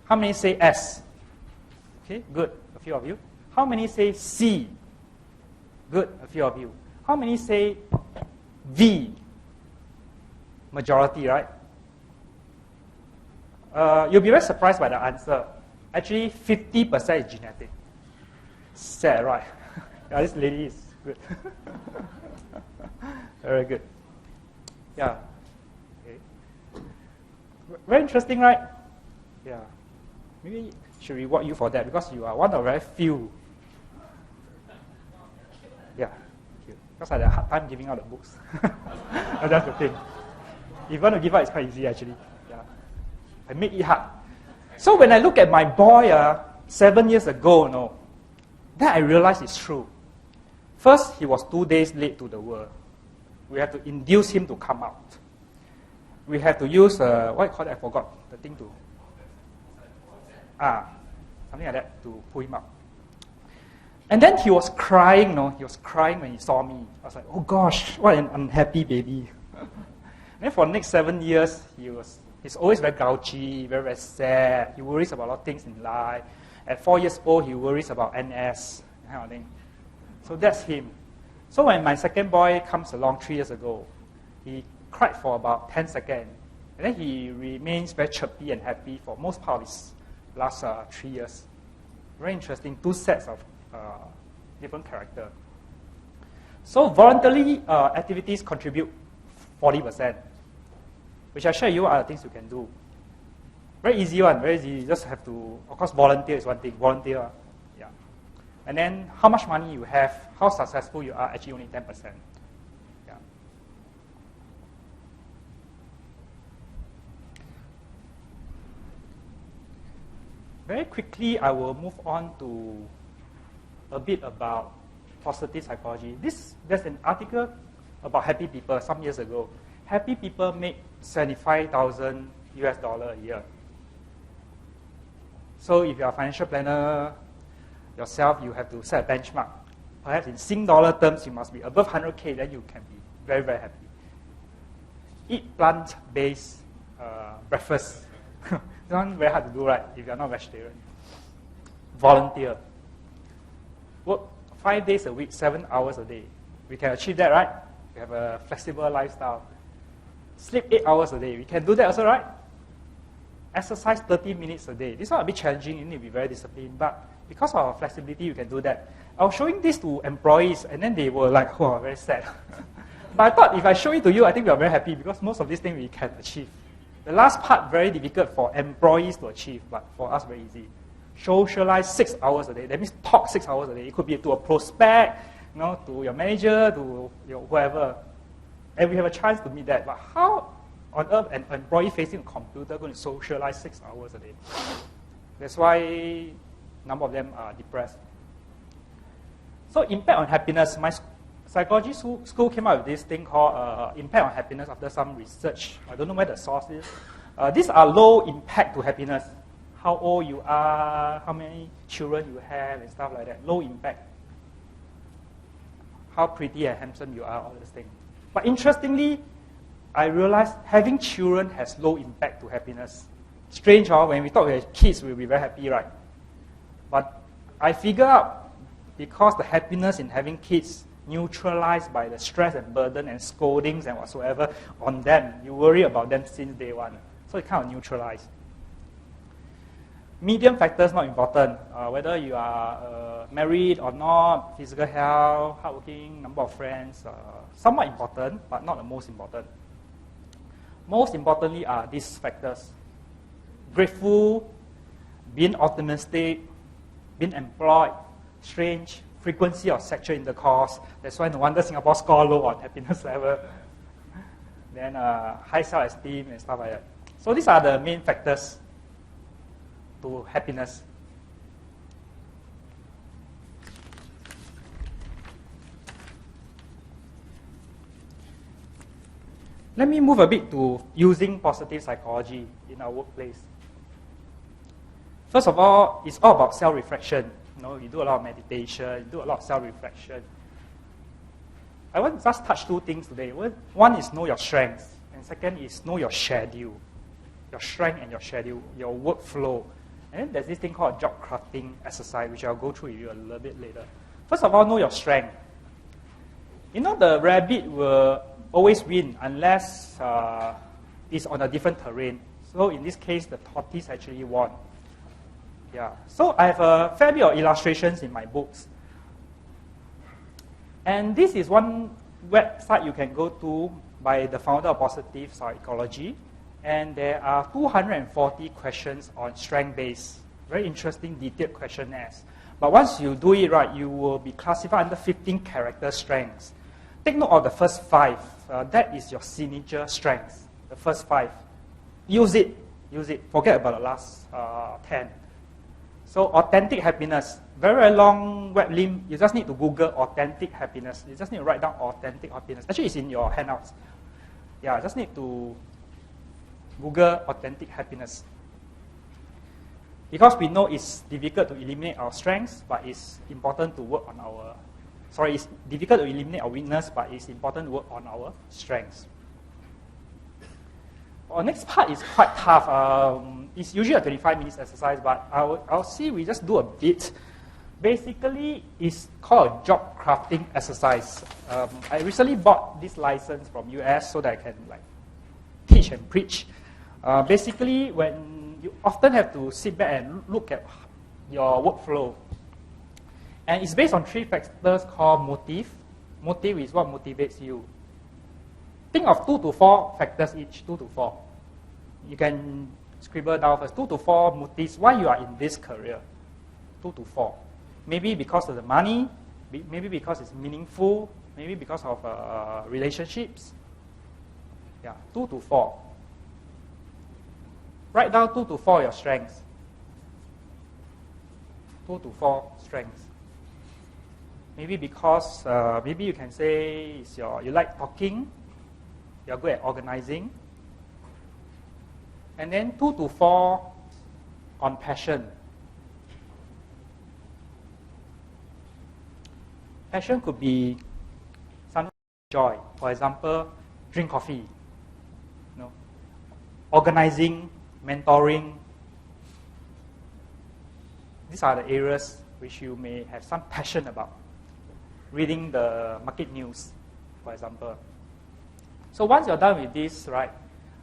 How many say S? Okay, good. A few of you. How many say C? Good. A few of you. How many say V? Majority, right? You'll be very surprised by the answer. Actually, 50% is genetic. Sad, right? Yeah, this lady is good. Very good. Yeah. Okay. Very interesting, right? Yeah. Maybe I should reward you for that because you are one of very few. Yeah. Because I had a hard time giving out the books. That's the thing. If you want to give up, it's quite easy actually. Yeah. I make it hard. So when I look at my boy 7 years ago, then I realized it's true. First, he was 2 days late to the world. We have to induce him to come out. We have to use, what you call it? I forgot the thing to, something like that to pull him up. And then he was crying, he was crying when he saw me. I was like, oh gosh, what an unhappy baby. And then for the next 7 years, he's always very grouchy, very, very sad. He worries about a lot of things in life. At 4 years old, he worries about NS, that kind of thing. So that's him. So when my second boy comes along 3 years ago, he cried for about 10 seconds. And then he remains very chirpy and happy for most part of his last 3 years. Very interesting, 2 sets of different character. So voluntary activities contribute 40%, which I share you are the things you can do. Very easy one, very easy. You just have to, of course, volunteer is one thing. Volunteer, yeah. And then how much money you have, how successful you are, actually only 10%. Yeah. Very quickly, I will move on to a bit about positive psychology. There's an article about happy people some years ago. Happy people make $75,000 a year. So if you're a financial planner yourself, you have to set a benchmark. Perhaps in Sing dollar terms, you must be above 100K, then you can be very, very happy. Eat plant-based breakfast. It's not very hard to do, right, if you're not vegetarian. Volunteer. Work 5 days a week, 7 hours a day. We can achieve that, right? We have a flexible lifestyle. Sleep 8 hours a day. We can do that also, right? Exercise 30 minutes a day. This is a bit challenging. You need to be very disciplined. But because of our flexibility, you can do that. I was showing this to employees, and then they were like, oh, very sad. But I thought if I show it to you, I think we are very happy because most of these things we can achieve. The last part, very difficult for employees to achieve, but for us, very easy. Socialize 6 hours a day. That means talk 6 hours a day. It could be to a prospect, to your manager, to your whoever. And we have a chance to meet that. But how on earth an employee facing a computer going to socialize 6 hours a day? That's why a number of them are depressed. So impact on happiness. My psychology school came up with this thing called impact on happiness after some research. I don't know where the source is. These are low impact to happiness. How old you are, how many children you have, and stuff like that. Low impact. How pretty and handsome you are, all these things. But interestingly, I realized having children has low impact to happiness. Strange, when we talk about kids, we'll be very happy, right? But I figure out because the happiness in having kids neutralized by the stress and burden and scoldings and whatsoever on them. You worry about them since day one. So it kind of neutralized. Medium factors not important. Whether you are married or not, physical health, hardworking, number of friends, somewhat important, but not the most important. Most importantly are these factors. Grateful, being optimistic, being employed, strange, frequency of sexual intercourse. That's why no wonder Singapore score low on happiness level. Then high self-esteem and stuff like that. So these are the main factors to happiness. Let me move a bit to using positive psychology in our workplace. First of all, it's all about self-reflection. You do a lot of meditation, you do a lot of self-reflection. I want to just touch 2 things today. One is know your strengths, and second is know your schedule. Your strength and your schedule, your workflow. And then there's this thing called job crafting exercise, which I'll go through with you a little bit later. First of all, know your strength. The rabbit will always win unless it's on a different terrain. So in this case, the tortoise actually won. Yeah. So I have a fair bit of illustrations in my books. And this is one website you can go to by the founder of Positive Psychology. And there are 240 questions on strength-based, very interesting, detailed questionnaires. But once you do it right, you will be classified under 15 character strengths. Take note of the first 5. That is your signature strengths. The first 5. Use it. Forget about the last 10. So authentic happiness. Very, very long web link. You just need to Google authentic happiness. You just need to write down authentic happiness. Actually, it's in your handouts. Yeah, just need to Google authentic happiness. Because we know it's difficult to eliminate our strengths, but it's important to work on our... Sorry, it's difficult to eliminate our weakness, but it's important to work on our strengths. Our next part is quite tough. It's usually a 25 minutes exercise, but I'll see we just do a bit. Basically, it's called a job crafting exercise. I recently bought this license from US so that I can teach and preach. Basically, when you often have to sit back and look at your workflow. And it's based on 3 factors called motive. Motive is what motivates you. Think of 2 to 4 factors each, 2 to 4. You can scribble down first. 2 to 4 motives why you are in this career. 2 to 4. Maybe because of the money, maybe because it's meaningful, maybe because of relationships. Yeah, 2 to 4. Write down 2 to 4 your strengths. 2 to 4 strengths. Maybe because, maybe you can say it's you like talking, you're good at organizing. And then 2 to 4 on passion. Passion could be something you enjoy. For example, drink coffee. Organizing, mentoring. These are the areas which you may have some passion about. Reading the market news, for example. So once you're done with this, right,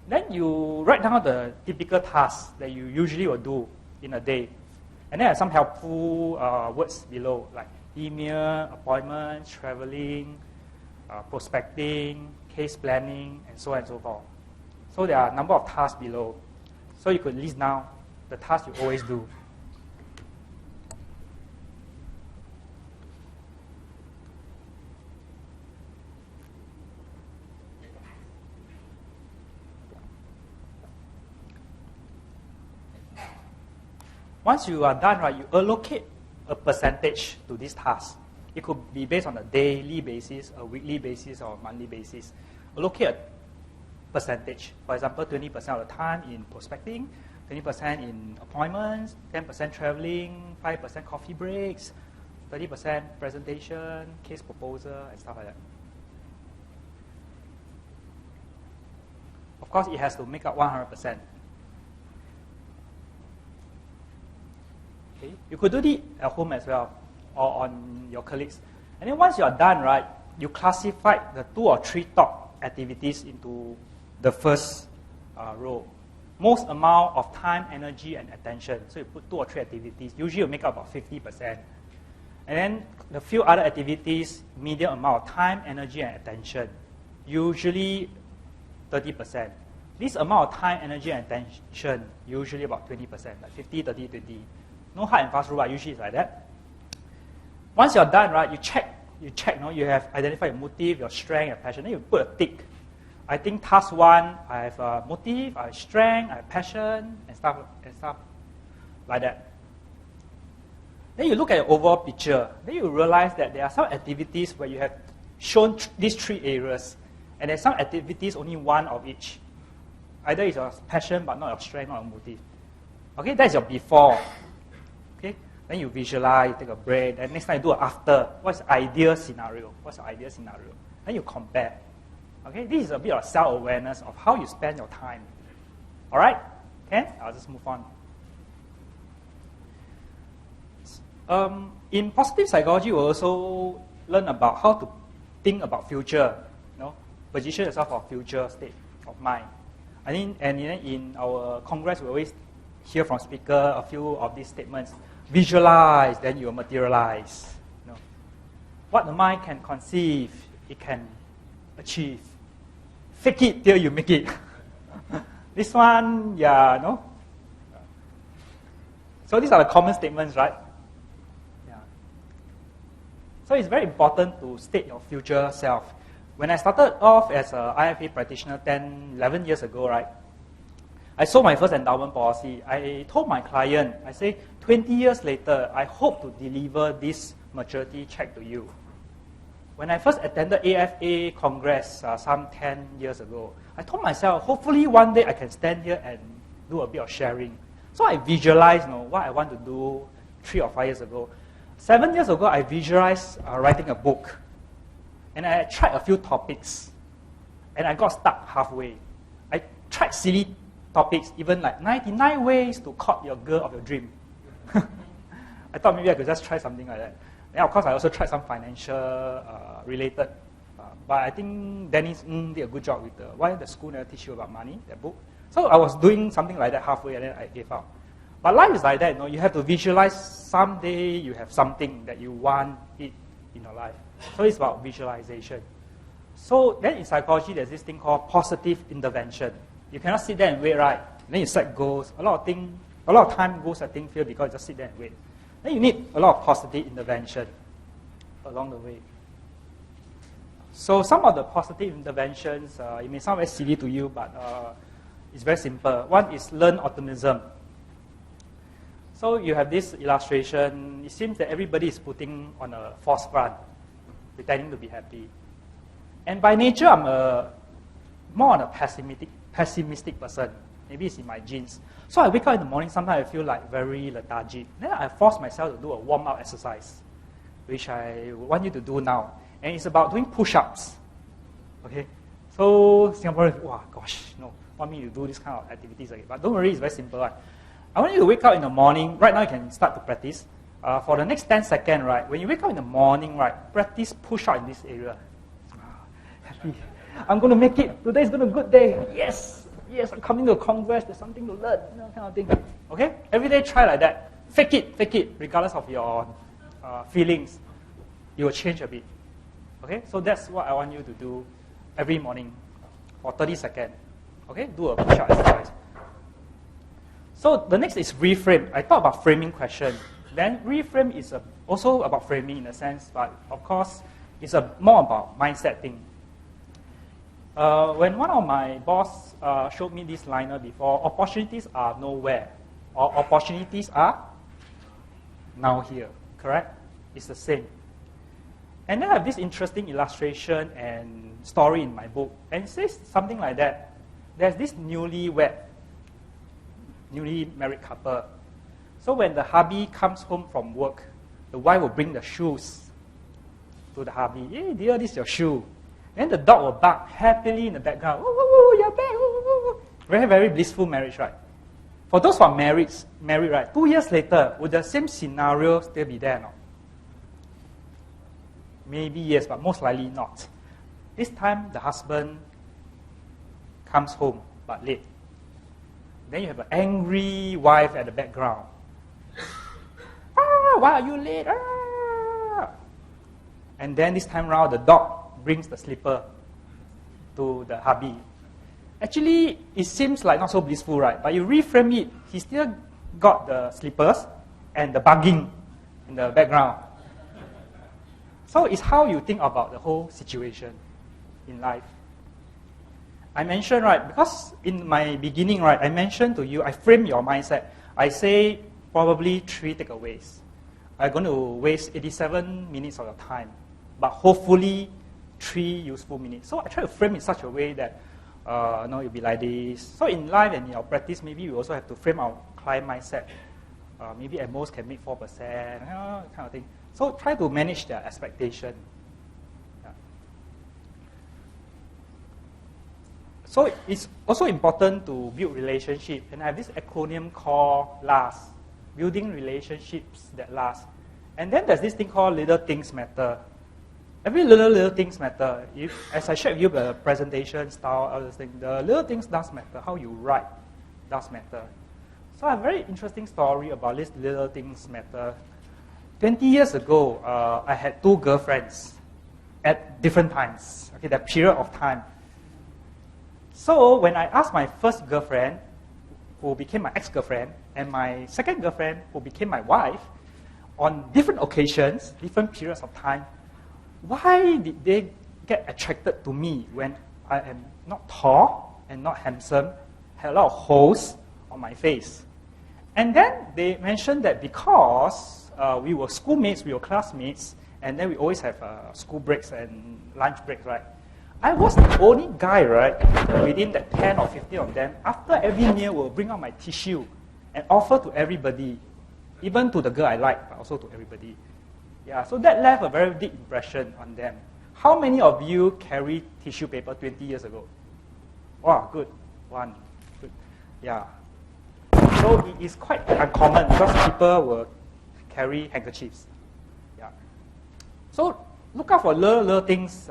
then you write down the typical tasks that you usually will do in a day. And then have some helpful words below, like email, appointments, traveling, prospecting, case planning, and so on and so forth. So there are a number of tasks below. So you could list down the tasks you always do. Once you are done, right, you allocate a percentage to this task. It could be based on a daily basis, a weekly basis, or a monthly basis. Allocate a percentage. For example, 20% of the time in prospecting, 20% in appointments, 10% traveling, 5% coffee breaks, 30% presentation, case proposal, and stuff like that. Of course, it has to make up 100%. Okay. You could do it at home as well, or on your colleagues. And then once you are done, right, you classify the 2 or 3 top activities into the first row. Most amount of time, energy, and attention. So you put 2 or 3 activities. Usually you make up about 50%. And then the few other activities, medium amount of time, energy, and attention. Usually 30%. This amount of time, energy, and attention, usually about 20%, like 50, 30, 20. No hard and fast rule, but usually it's like that. Once you're done, right, you check, you have identified your motive, your strength, your passion, then you put a tick. I think task 1, I have a motive, I have strength, I have passion, and stuff like that. Then you look at your overall picture. Then you realize that there are some activities where you have shown these 3 areas, and there's some activities only 1 of each. Either it's your passion, but not your strength, not your motive. Okay, that's your before. Okay, then you visualize, take a break, then next time you do an after. What's the ideal scenario? Then you compare. Okay, this is a bit of self-awareness of how you spend your time. All right? Okay, I'll just move on. In positive psychology, we also learn about how to think about future. Position yourself for future state of mind. And in our congress, we always hear from speaker a few of these statements. Visualize, then you will materialize. What the mind can conceive, it can achieve. Fake it till you make it. This one, yeah, no? So these are the common statements, right? Yeah. So it's very important to state your future self. When I started off as an IFA practitioner 10, 11 years ago, right, I sold my first endowment policy. I told my client, I say, 20 years later, I hope to deliver this maturity check to you. When I first attended AFA Congress some 10 years ago, I told myself, hopefully one day I can stand here and do a bit of sharing. So I visualized what I want to do 3 or 5 years ago. 7 years ago, I visualized writing a book. And I tried a few topics. And I got stuck halfway. I tried silly topics, even like 99 ways to court your girl of your dream. I thought maybe I could just try something like that. And of course, I also tried some financial related. But I think Dennis did a good job with why the school never teach you about money, that book. So I was doing something like that halfway and then I gave up. But life is like that, you have to visualize someday you have something that you want it in your life. So it's about visualization. So then in psychology, there's this thing called positive intervention. You cannot sit there and wait, right? And then you set goals. A lot of time goals setting fail because you just sit there and wait. Then you need a lot of positive intervention along the way. So some of the positive interventions, it may sound very silly to you, but it's very simple. One is learn optimism. So you have this illustration. It seems that everybody is putting on a false front, pretending to be happy. And by nature, I'm more on a pessimistic person. Maybe it's in my genes. So I wake up in the morning, sometimes I feel like very lethargic. Then I force myself to do a warm-up exercise, which I want you to do now. And it's about doing push-ups. Okay? So Singaporeans, wow, gosh, no, want me to do this kind of activities again. But don't worry, it's very simple. Right? I want you to wake up in the morning. Right now, you can start to practice. For the next 10 seconds, right, when you wake up in the morning, right, practice push-up in this area. Happy. I'm going to make it. Today's going to be a good day. Yes, I'm coming to a congress. There's something to learn, kind of thing. Okay? Every day, try like that. Fake it, regardless of your feelings. You will change a bit. Okay? So that's what I want you to do every morning for 30 seconds. Okay? Do a push-up exercise. So the next is reframe. I talked about framing question. Then reframe is also about framing in a sense, but of course, it's more about mindset thing. When one of my boss showed me this liner before, opportunities are nowhere, or opportunities are now here, correct? It's the same. And then I have this interesting illustration and story in my book, and it says something like that. There's this newly married couple. So when the hubby comes home from work, the wife will bring the shoes to the hubby. Hey, dear, this is your shoe. Then the dog will bark happily in the background. Woo, woo, woo, you're back. Woo, woo, woo. Very, very blissful marriage, right? For those who are married, right, 2 years later, would the same scenario still be there or not? Maybe yes, but most likely not. This time, the husband comes home, but late. Then you have an angry wife at the background. Why are you late? And then this time round, the dog brings the slipper to the hubby. Actually, it seems like not so blissful, right? But you reframe it, he still got the slippers and the bugging in the background. So it's how you think about the whole situation in life. I mentioned, right, because in my beginning, right, I mentioned to you, I frame your mindset. I say probably 3 takeaways. I'm going to waste 87 minutes of your time, but hopefully 3 useful minutes. So I try to frame it in such a way that, it'll be like this. So in life and in our practice, maybe we also have to frame our client mindset. Maybe at most can make 4%, kind of thing. So try to manage their expectation. Yeah. So it's also important to build relationship. And I have this acronym called LAST, building relationships that last. And then there's this thing called little things matter. Every little things matter. As I shared with you the presentation style, all those things, the little things does matter. How you write does matter. So I have a very interesting story about this little things matter. 20 years ago, I had 2 girlfriends at different times. Okay, that period of time. So when I asked my first girlfriend, who became my ex-girlfriend, and my second girlfriend, who became my wife, on different occasions, different periods of time, why did they get attracted to me when I am not tall and not handsome, had a lot of holes on my face. And then they mentioned that because we were schoolmates, we were classmates, and then we always have school breaks and lunch breaks, right? I was the only guy, right, within that 10 or 15 of them, after every meal will bring out my tissue and offer to everybody, even to the girl I like, but also to everybody. Yeah, so that left a very deep impression on them. How many of you carry tissue paper 20 years ago? Wow, good. One. Good. Yeah. So it is quite uncommon because people will carry handkerchiefs. Yeah. So look out for little things.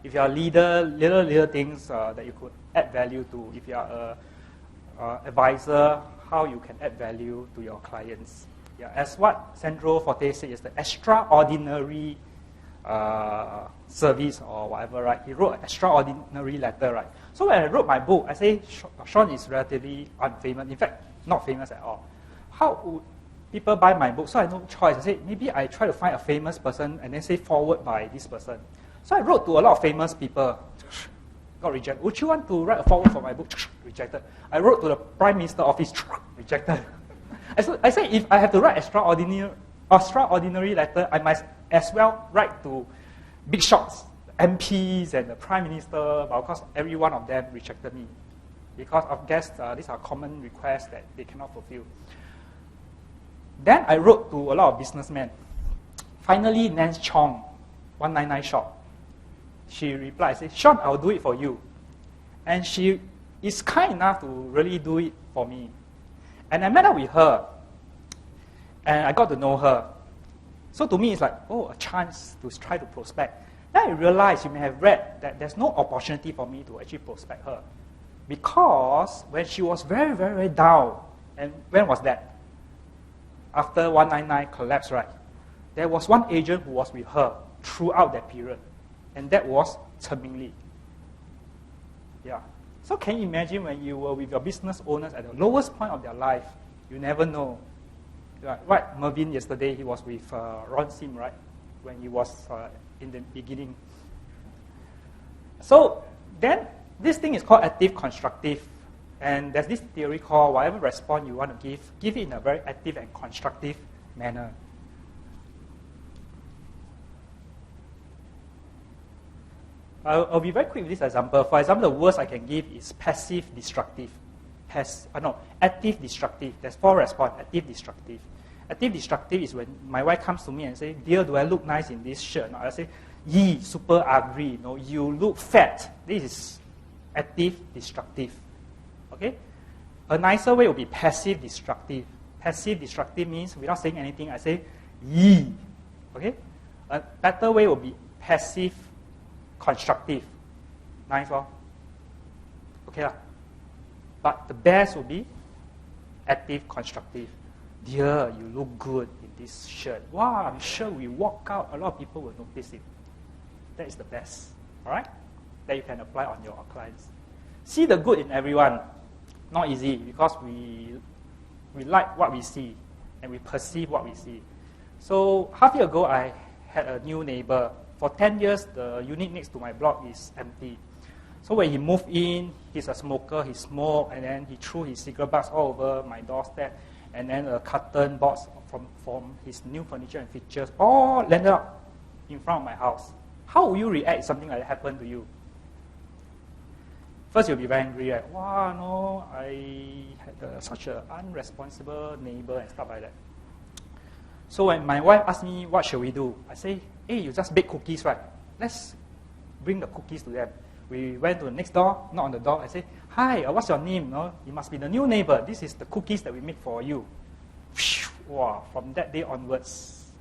If you are a leader, little things that you could add value to. If you are an advisor, how you can add value to your clients. Yeah, as what Sandro Forte said, is the extraordinary service or whatever, right? He wrote an extraordinary letter, right? So when I wrote my book, I say Sean is relatively unfamous. In fact, not famous at all. How would people buy my book? So I had no choice. I said, maybe I try to find a famous person and then say forward by this person. So I wrote to a lot of famous people. Got rejected. Would you want to write a forward for my book? Rejected. I wrote to the Prime Minister office. Rejected. I said, if I have to write extraordinary letter, I might as well write to big shots, MPs and the Prime Minister, but of course every one of them rejected me. Because I guess these are common requests that they cannot fulfill. Then I wrote to a lot of businessmen. Finally, Nance Chong, 199 Shop, she replied, said, Sean, I'll do it for you. And she is kind enough to really do it for me. And I met up with her, and I got to know her. So to me, it's like, oh, a chance to try to prospect. Then I realized, you may have read, that there's no opportunity for me to actually prospect her. Because when she was very, very, very down, and when was that? After 199 collapsed, right? There was one agent who was with her throughout that period, and that was Chen Mingli. Yeah. So can you imagine when you were with your business owners at the lowest point of their life, you never know. Right, Mervyn yesterday, he was with Ron Sim, right? When he was in the beginning. So then, this thing is called active constructive. And there's this theory called whatever response you want to give it in a very active and constructive manner. I'll be very quick with this example. For example, the worst I can give is passive destructive. Active destructive. There's 4 responses. Active destructive. Active destructive is when my wife comes to me and says, dear, do I look nice in this shirt? No, I say, yee, super ugly. No, you look fat. This is active destructive. Okay? A nicer way would be passive destructive. Passive destructive means without saying anything, I say, yee. Okay? A better way would be passive constructive. Nice, well? Okay lah. But the best would be active constructive. Dear, you look good in this shirt. Wow, I'm sure we walk out, a lot of people will notice it. That is the best. Alright? That you can apply on your clients. See the good in everyone. Not easy because we like what we see and we perceive what we see. So half a year ago, I had a new neighbor. For 10 years, the unit next to my block is empty. So when he moved in, he's a smoker, he smoked, and then he threw his cigarette butts all over my doorstep, and then a carton box from his new furniture and fixtures all landed up in front of my house. How will you react if something like that happened to you? First, you'll be very angry, right? Wow, no, I had such an unresponsible neighbor and stuff like that. So when my wife asked me, what should we do? I say, hey, you just bake cookies, right? Let's bring the cookies to them. We went to the next door, knocked on the door. I say, hi, what's your name? No, you must be the new neighbor. This is the cookies that we make for you. Wow, from that day onwards,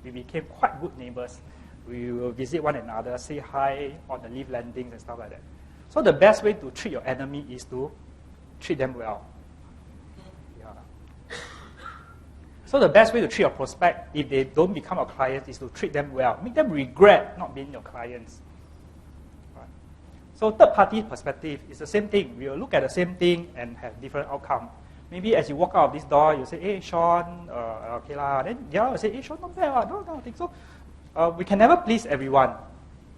we became quite good neighbors. We will visit one another, say hi on the lift landings and stuff like that. So the best way to treat your enemy is to treat them well. Yeah. So the best way to treat your prospect, if they don't become a client, is to treat them well. Make them regret not being your clients. Right. So third-party perspective is the same thing. We will look at the same thing and have different outcome. Maybe as you walk out of this door, you say, hey, Sean, okay lah. Then the other will say, hey, Sean, not bad. No, I think so. We can never please everyone.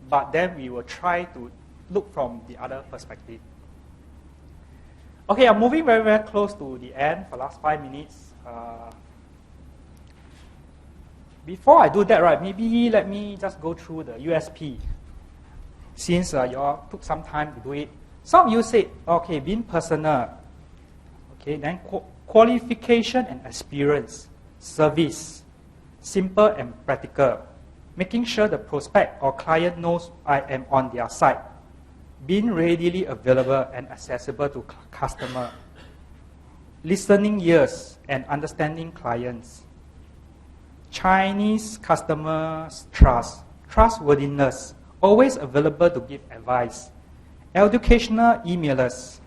but then we will try to look from the other perspective. Okay, I'm moving very, very close to the end for the last 5 minutes. Before I do that, right, maybe let me just go through the USP. Since you all took some time to do it. Some of you said, okay, being personal. Okay, then qualification and experience, service, simple and practical, making sure the prospect or client knows I am on their side, being readily available and accessible to customer, listening ears and understanding clients, Chinese customers' trust, trustworthiness, always available to give advice, educational emailers,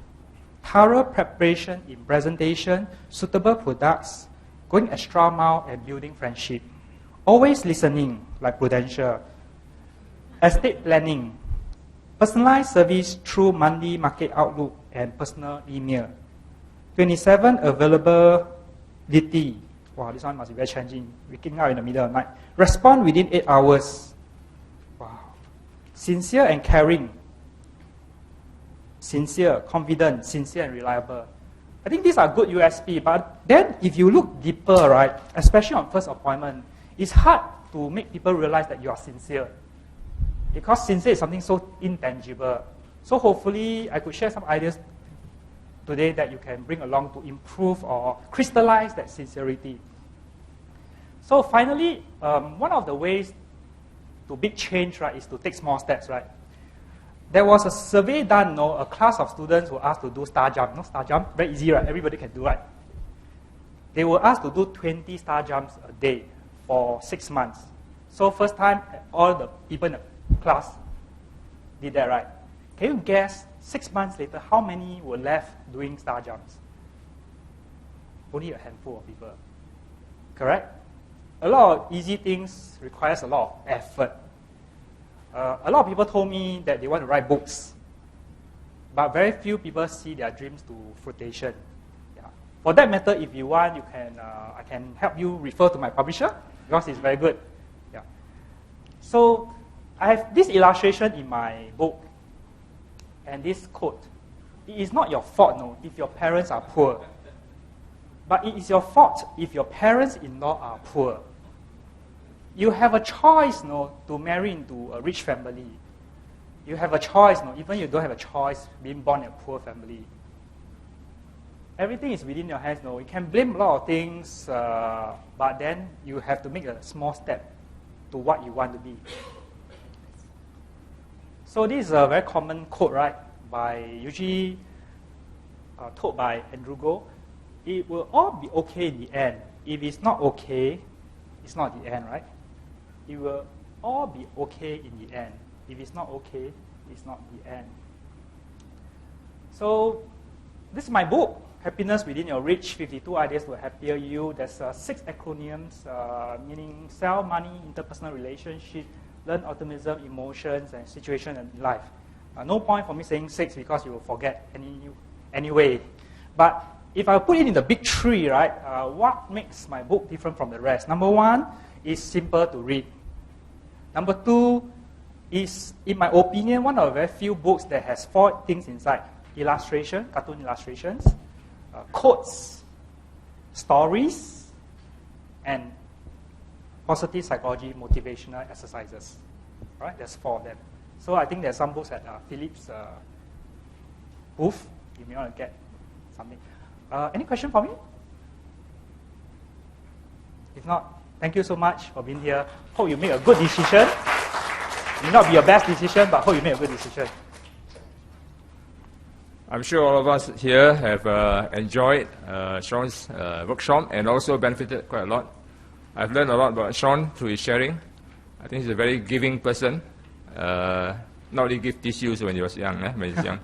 thorough preparation in presentation, suitable products, going extra mile and building friendship, always listening like Prudential, estate planning, personalized service through monthly market outlook and personal email, 27 availability. Wow, this one must be very challenging. Waking up in the middle of the night. Respond within 8 hours. Wow. Sincere and caring. Sincere, confident, sincere and reliable. I think these are good USP, but then if you look deeper, right, especially on first appointment, it's hard to make people realize that you are sincere. Because sincere is something so intangible. So hopefully I could share some ideas today that you can bring along to improve or crystallize that sincerity. So finally, one of the ways to big change, right, is to take small steps, right? There was a survey done, a class of students were asked to do star jump. Star jump, very easy, right? Everybody can do, right? They were asked to do 20 star jumps a day for 6 months. So first time, all the people in the class did that, right? Can you guess 6 months later how many were left doing star jumps? Only a handful of people. Correct? A lot of easy things requires a lot of effort. A lot of people told me that they want to write books, but very few people see their dreams to fruition. Yeah. For that matter, if you want, I can help you refer to my publisher because it's very good. Yeah. So I have this illustration in my book and this quote. It is not your fault, if your parents are poor, but it is your fault if your parents-in-law are poor. You have a choice, to marry into a rich family. You have a choice, even you don't have a choice being born in a poor family. Everything is within your hands, You can blame a lot of things, but then you have to make a small step to what you want to be. So this is a very common quote, right? Usually told by Andrew Goh. It will all be okay in the end. If it's not okay, it's not the end, right? It will all be okay in the end. If it's not okay, it's not the end. So this is my book, Happiness Within Your Reach, 52 Ideas to a Happier You. There's 6 acronyms, meaning sell, money, interpersonal relationship, learn optimism, emotions, and situation in life. No point for me saying 6 because you will forget anyway. But if I put it in the big 3, right, what makes my book different from the rest? Number 1 is simple to read. Number 2 is, in my opinion, one of the very few books that has 4 things inside. Illustration, cartoon illustrations, quotes, stories, and positive psychology, motivational exercises. All right, there's 4 of them. So I think there's some books at Philip's booth. You may want to get something. Any question for me? If not, thank you so much for being here. Hope you make a good decision. It may not be your best decision, but hope you make a good decision. I'm sure all of us here have enjoyed Sean's workshop and also benefited quite a lot. I've learned a lot about Sean through his sharing. I think he's a very giving person. Not only give tissues when he was young, when he was young,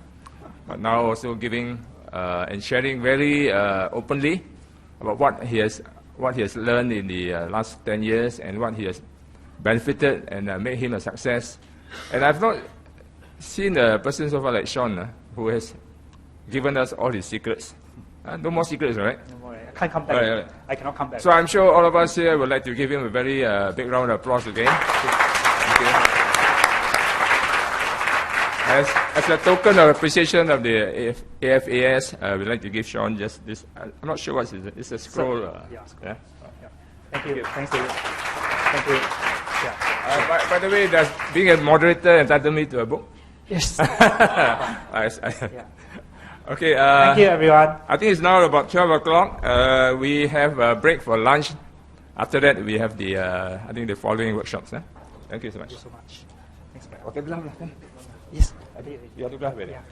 but now also giving and sharing very openly about what he has learned in the last 10 years and what he has benefited and made him a success. And I've not seen a person so far like Sean who has given us all his secrets. No more secrets, right? No more. I can't come back. Right. I cannot come back. So I'm sure all of us here would like to give him a very big round of applause again. Thank you. As a token of appreciation of the AFAS, we'd like to give Sean just this. I'm not sure what it is. It's a scroll. Yeah. Yeah. Thank you. Thanks to you. Thank you. Yeah. By the way, does being a moderator entitle me to a book? Yes. Yeah. Okay. Thank you, everyone. I think it's now about 12 o'clock. We have a break for lunch. After that, we have the I think the following workshops. Thank you so much. Thank you so much. Thanks, Brad. Okay, belah. Yes, I did. You have to belah. Yeah.